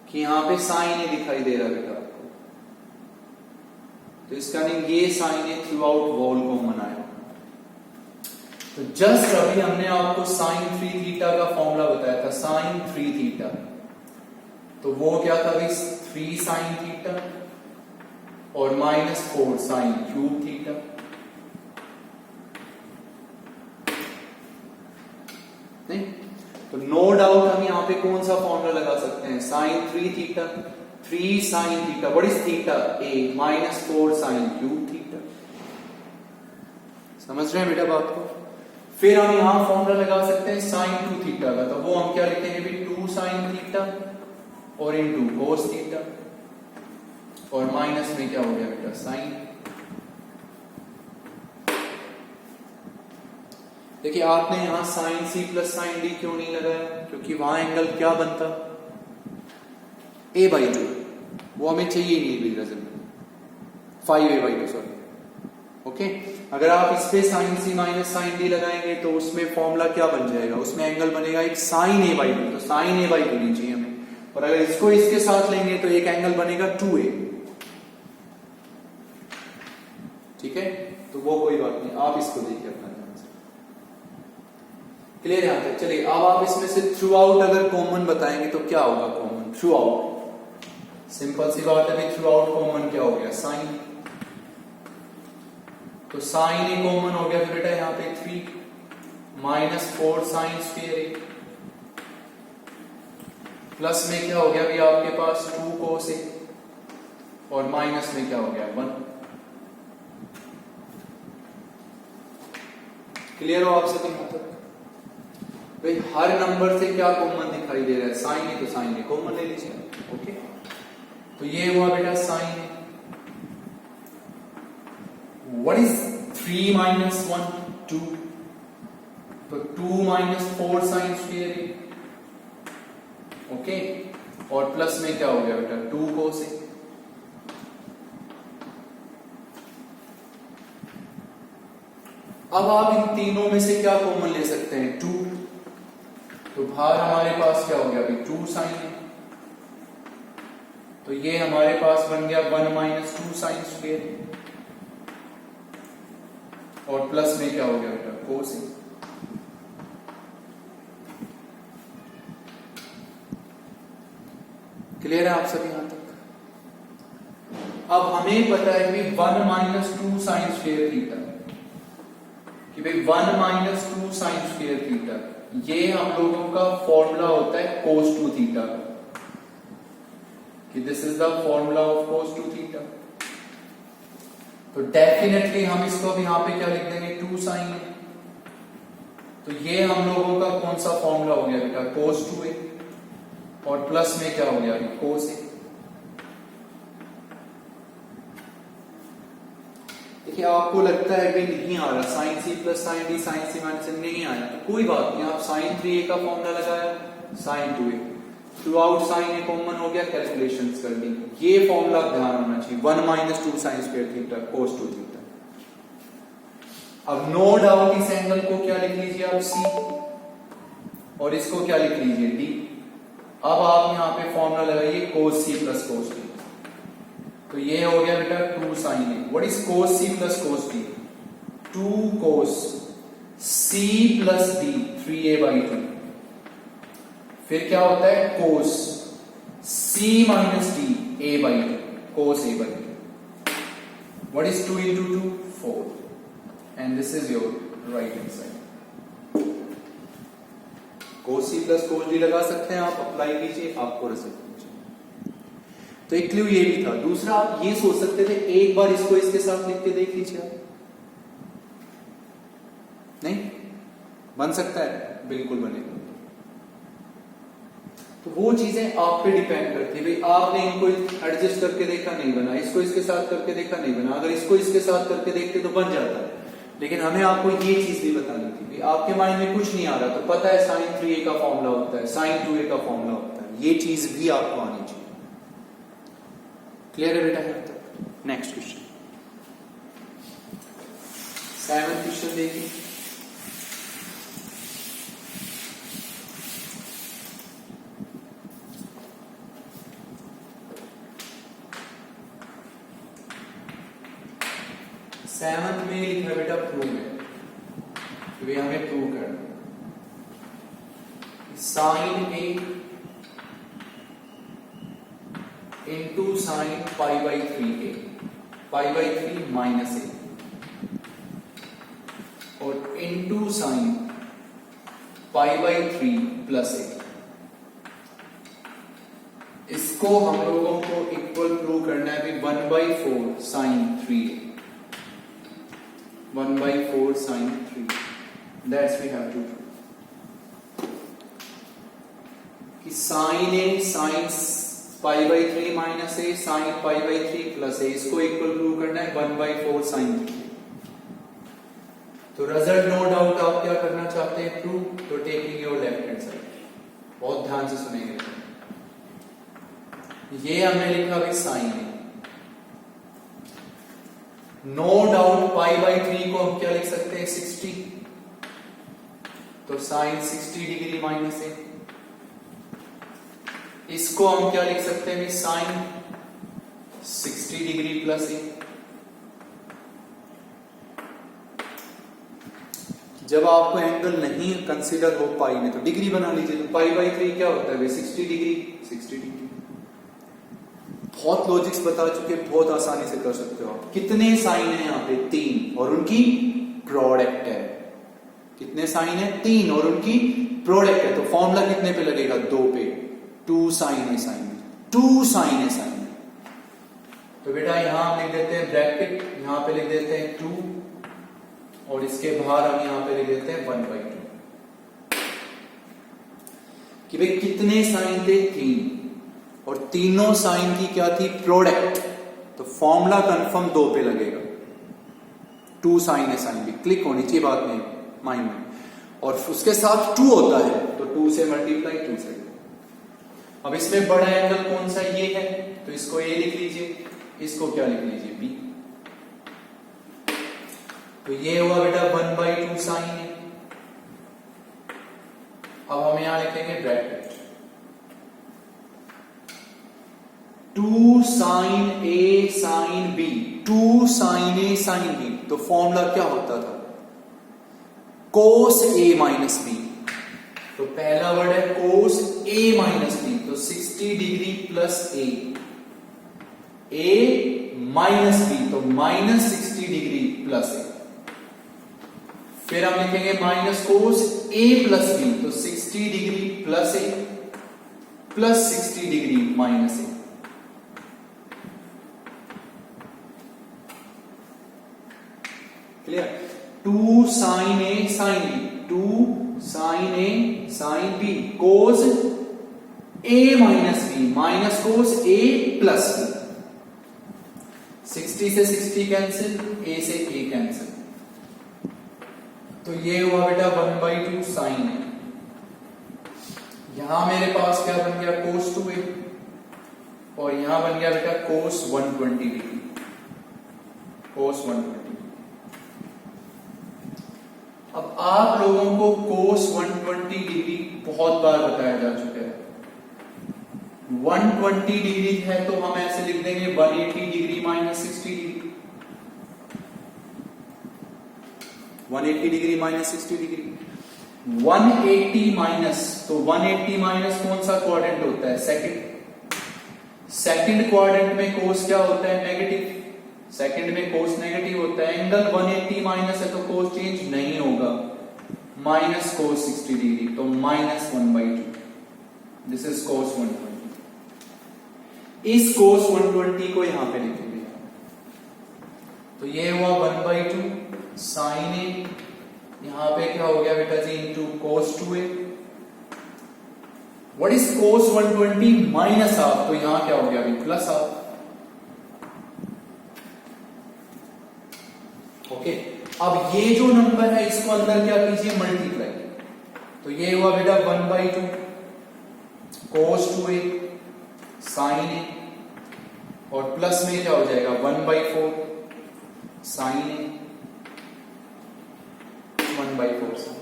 कि यहाँ पे साइन ए दिखाई दे रहा है बेटा आपको, तो इसका नहीं ये sign A through out wall common आया। तो जस्ट अभी हमने आपको साइन 3 थीटा का फॉर्मूला बताया था, साइन 3 थीटा, तो वो क्या था भाई 3 साइन थीटा और माइनस 4 साइन क्यूब थीटा। नहीं? तो नो डाउट हम यहां पे कौन सा फॉर्मूला लगा सकते हैं, sine 3 theta, 3 sine theta, what is theta a minus 4 sine cube theta. समझ रहे हैं बेटा बात को? फिर हम यहां फॉर्मूला लगा सकते हैं साइन 2 थीटा का, तो वो हम क्या लिखेंगे भाई 2 साइन थीटा और इनटू कोस थीटा, और माइनस में क्या हो गया बेटा साइन। देखिए आपने यहां sine c plus sine d क्यों नहीं लगाया, क्योंकि वहां एंगल क्या बनता a/2, वो हमें चाहिए नहीं रिजल्ट 5a/2 सॉरी। ओके, अगर आप इस पे sine c minus sine d लगाएंगे तो उसमें फॉर्मूला क्या बन जाएगा, उसमें एंगल बनेगा एक साइन a/2, तो साइन a/2 नहीं चाहिए हमें, और अगर इसको इसके साथ लेंगे तो एक एंगल बनेगा 2a। ठीक है, तो वो कोई बात नहीं, आप इसको देखिए अपना ध्यान से, क्लियर यहां तक। चलिए अब आप इसमें से थ्रू आउट अगर कॉमन बताएंगे तो क्या होगा कॉमन, थ्रू आउट, सिंपल सी बात है, थ्रू आउट कॉमन क्या हो गया साइन। तो साइन ए कॉमन हो गया फिर बेटा यहाँ पे 3 माइनस 4 साइन स्क्वायर ए, प्लस में क्या हो गया अभी आपके पास 2 कोस ए, और माइनस में क्या हो गया 1। क्लियर हो आप सभी यहां तक? भाई हर नंबर से क्या कॉमन दिखाई दे रहा है, साइन है तो साइन है कॉमन ले लीजिए। ओके, तो ये हुआ बेटा साइन है। व्हाट इज 3 माइनस 1 2, तो 2 माइनस 4 साइन स्क्वायर है। ओके, और प्लस में क्या हो गया बेटा 2 कोस है। अब आप इन तीनों में से क्या कॉमन ले सकते हैं 2, तो बाहर हमारे पास क्या हो गया अभी 2 साइन है, तो ये हमारे पास बन गया 1 माइनस 2 साइन स्क्वायर, और प्लस में क्या हो गया बेटा कोस है। क्लियर है आप सभी यहां तक? अब हमें पता है कि 1 माइनस 2 साइन स्क्वायर थीटा, कि भाई 1 माइनस 2 साइन स्क्वायर थीटा ये हम लोगों का फॉर्मूला होता है cos 2 थीटा का, कि this is the formula of cos 2 theta. तो डेफिनेटली हम इसको अब यहां पे क्या लिख देंगे 2 साइन है, तो ये हम लोगों का कौन सा फॉर्मूला हो गया बेटा cos 2 है, और प्लस में क्या हो गया अभी cos है। देखिए आपको लगता है कि नहीं आ रहा sine C plus sine D sine C minus नहीं आया, तो कोई बात नहीं, आप साइन 3a का फॉर्मूला लगाया, sine 2a through out sine A common हो गया, कैलकुलेशंस कर दी। ये फॉर्मूला ध्यान होना चाहिए 1 minus 2 sign square theta cos 2 theta. अब नो डाउट इस एंगल को क्या लिख लीजिए आप c, और इसको क्या लिख लीजिए d। अब आप यहां पे फॉर्मूला लगाइए cos c plus cos d, तो ये हो गया बेटा 2 sine a. What is cos c plus cos d? 2 cos c plus d 3a/2, फिर क्या होता है cos c minus d a/2 cos a/2। What is 2 into 2? 4, and this is your right hand side. cos c plus cos d लगा सकते हैं आप, apply कीजिए, आपको रिजल्ट। तो एक क्लू ये भी था। दूसरा आप ये सोच सकते थे एक बार इसको इसके साथ लिख के देख लीजिए आप, नहीं बन सकता है, बिल्कुल बनेगा। तो वो चीजें आप पे डिपेंड करती है, भाई आपने इनको एडजस्ट करके देखा नहीं बना, इसको इसके साथ करके देखा नहीं बना, अगर इसको इसके साथ करके देखते तो बन जाता है। लेकिन हमें आपको ये चीज भी बतानी थी, भाई आपके माइंड में कुछ नहीं आ रहा तो पता है साइन 3a का फॉर्मूला होता है, साइन 2a का फॉर्मूला होता है, ये चीज भी आपको आनी चाहिए। क्लियर है बेटा यहाँ तक? नेक्स्ट क्वेश्चन 7th क्वेश्चन देखिए। सेवंथ में लिखा है बेटा प्रूव है, तो हमें प्रूव करना साइन ए इंटू साइन π/3a, π/3 माइनस ए, और इंटू साइन π/3 प्लस ए। इसको हम लोगों को इक्वल प्रूव करना है भी 1/4 sine 3a, 1/4 sine 3, that's we have to prove कि sine a sine π/3 minus a sine π/3 plus a, इसको इक्वल प्रूव करना है 1/4 साइन 3। तो रिजल्ट नो डाउट आप क्या करना चाहते हैं प्रूव, तो taking your left hand side, बहुत ध्यान से सुनेंगे। ये हमने लिखा भी साइन ए, नो डाउट π/3 को हम क्या लिख सकते हैं 60, तो साइन 60 डिग्री माइनस ए। इसको हम क्या लिख सकते हैं साइन 60 डिग्री प्लस ए। जब आपको एंगल नहीं कंसीडर हो पाई में तो डिग्री बना लीजिए, तो π/3 क्या होता है 60 डिग्री, 60 डिग्री। बहुत लॉजिक्स बता चुके, बहुत आसानी से कर सकते हो आप। कितने साइन है यहाँ पे? 3, और उनकी प्रोडक्ट है। कितने साइन है? 3, और उनकी प्रोडक्ट है। तो फॉर्मूला कितने पे लगेगा? 2 पे। 2 साइन है साइन बी, 2 साइन है साइन बी। तो बेटा यहां हम लिख देते हैं ब्रैकेट, यहां पे लिख देते हैं 2, और इसके बाहर हम यहां पे लिख देते हैं 1/2 कि भाई कितने साइन थे? 3, और तीनों साइन की क्या थी? प्रोडक्ट। तो फॉर्मूला कंफर्म 2 पे लगेगा। 2 साइन है साइन बी, क्लिक होनी चाहिए बात में माइंड में। और उसके साथ 2 होता है तो 2 से मल्टीप्लाई 2 से। अब इसमें बड़ा एंगल कौन सा? ये है, तो इसको ए लिख लीजिए, इसको क्या लिख लीजिए? बी। तो ये हुआ बेटा 1/2 साइन है। अब हम यहां लिखेंगे bracket 2 sine a sine B, 2 sine a sine B. तो फॉर्मूला क्या होता था? कोस ए माइनस बी। तो पहला वर्ड है कोस ए माइनस बी, तो 60 डिग्री प्लस ए माइनस बी, तो माइनस 60 डिग्री प्लस ए। फिर हम लिखेंगे माइनस कोस ए प्लस बी, तो 60 degree plus A plus 60 degree minus A. Clear? 2 sine a sine B, 2 sine a sine B, cos A minus B minus cos A plus B. 60 से 60 cancel, ए से ए cancel. तो ये हुआ बेटा 1/2 sign है। यहां मेरे पास क्या बन गया? कोस 2a, और यहां बन गया बेटा कोस 120 डिग्री, कोस 120। अब आप लोगों को कोस 120 डिग्री बहुत बार बताया जा चुका है। 120 डिग्री है तो हम ऐसे लिख देंगे 180 degree minus 60 degree, 180 degree minus 60 degree. 180 minus, तो 180 माइनस कौन सा क्वाड्रेंट होता है? सेकंड। सेकंड क्वाड्रेंट में कोस क्या होता है? नेगेटिव। सेकंड में कोस नेगेटिव होता है। एंगल 180 माइनस है तो कोस चेंज नहीं होगा, माइनस कोस 60 डिग्री, तो माइनस 1/2। This is cos 120। इस कोस 120 को यहां पे लिखेंगे। तो ये हुआ 1/2 साइन ए, यहां पे क्या हो गया बेटा जी? Into cos 2a। What is cos 120 minus half? तो यहां क्या हो गया? अभी प्लस हाफ। ओके, अब ये जो नंबर है इसको अंदर क्या कीजिए? मल्टीप्लाई। तो ये हुआ बेटा 1/2 कोस 2a साइन ए, और प्लस में क्या हो जाएगा? 1/4 साइन ए, 1/4 साइन।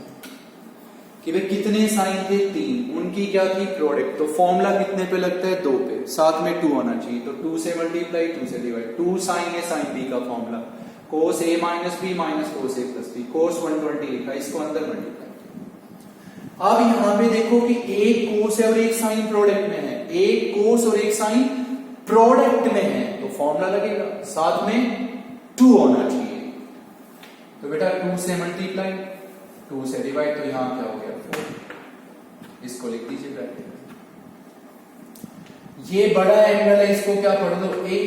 कि भाई कितने साइन थे? 3, उनकी क्या थी? प्रोडक्ट। तो फॉर्मूला कितने पे लगता है? 2 पे, साथ में 2 होना चाहिए। तो 2 से मल्टीप्लाई 2 से divide. 2 sine a sine B का फॉर्मूला कोस ए माइनस बी माइनस कोस ए प्लस बी, कोस 120 लिखा, इसको अंदर मल्टीप्लाई। अब यहां पे देखो कि एक कोस है और एक साइन प्रोडक्ट में है, एक कोस और एक साइन प्रोडक्ट में है, तो फॉर्मूला लगेगा, साथ में 2 होना चाहिए। तो बेटा 2 से मल्टीप्लाई 2 से डिवाइड, तो यहां क्या हो गया? 4। इसको लिख दीजिए ब्रैकेट। ये बड़ा एंगल है, इसको क्या पढ़ लो? ए।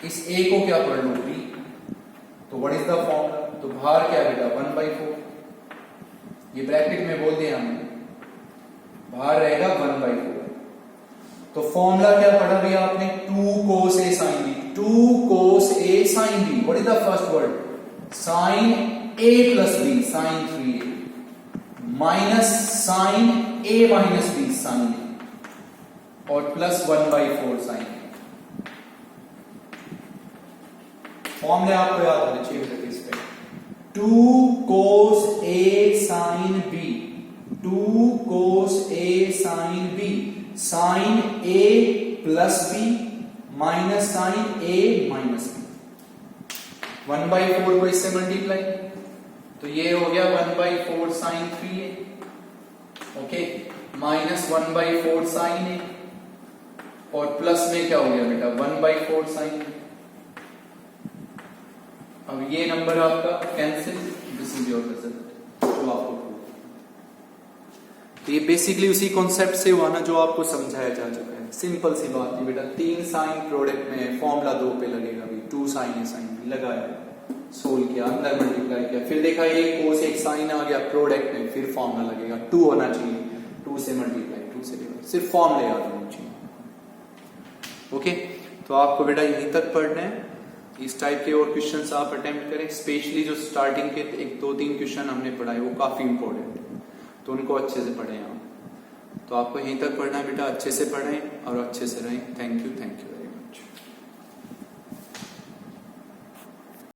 इस ए को क्या पढ़ लो? बी। तो व्हाट इज द फॉर्मूला? तो बाहर क्या बेटा? 1/4। ये ब्रैकेट में बोल दिया हमने, बाहर रहेगा 1/4। तो फॉर्मूला क्या पढ़ा भैया आपने? 2 cos A sine B, 2 cos A sine B. What is the first word? Sine A plus B, sine 3a, minus sine A minus B, sine A, और प्लस 1/4 साइन ए। फॉर्मूले आपको याद होने चाहिए इस पे। 2 cos A sine B, 2 cos A sine B, sine A plus B minus sine A minus B. 1/4 को इससे मल्टीप्लाई, तो ये हो गया 1/4 sine 3a, okay, minus 1/4 sine A, और प्लस में क्या हो गया बेटा 1/4 साइन। अब ये नंबर आपका cancel, this is your result जो आपको। तो ये बेसिकली उसी कॉन्सेप्ट से हुआ ना जो आपको समझाया जा चुका है। सिंपल सी बात है बेटा, 3 साइन प्रोडक्ट में फॉर्मूला 2 पे लगेगा भी, 2 साइन है, साइन भी लगाया, सोल्व किया, अंदर मल्टीप्लाई किया, फिर देखा ये कोस एक साइन आ गया प्रोडक्ट में, फिर फॉर्मूला लगेगा 2 होना चाहिए, 2 से मल्टीप्लाई, 2 से डिवाइड, सिर्फ फॉर्मूले याद होने चाहिए। ओके, तो आपको बेटा यहीं तक पढ़ना है। इस टाइप के और क्वेश्चंस आप अटेम्प्ट करें, स्पेशली जो स्टार्टिंग के 1-2-3 क्वेश्चन हमने पढ़ाए वो काफी इंपॉर्टेंट है, तो उनको अच्छे से पढ़ें आप। तो आपको यहीं तक पढ़ना है बेटा, अच्छे से पढ़ें और अच्छे से रहें। Thank you.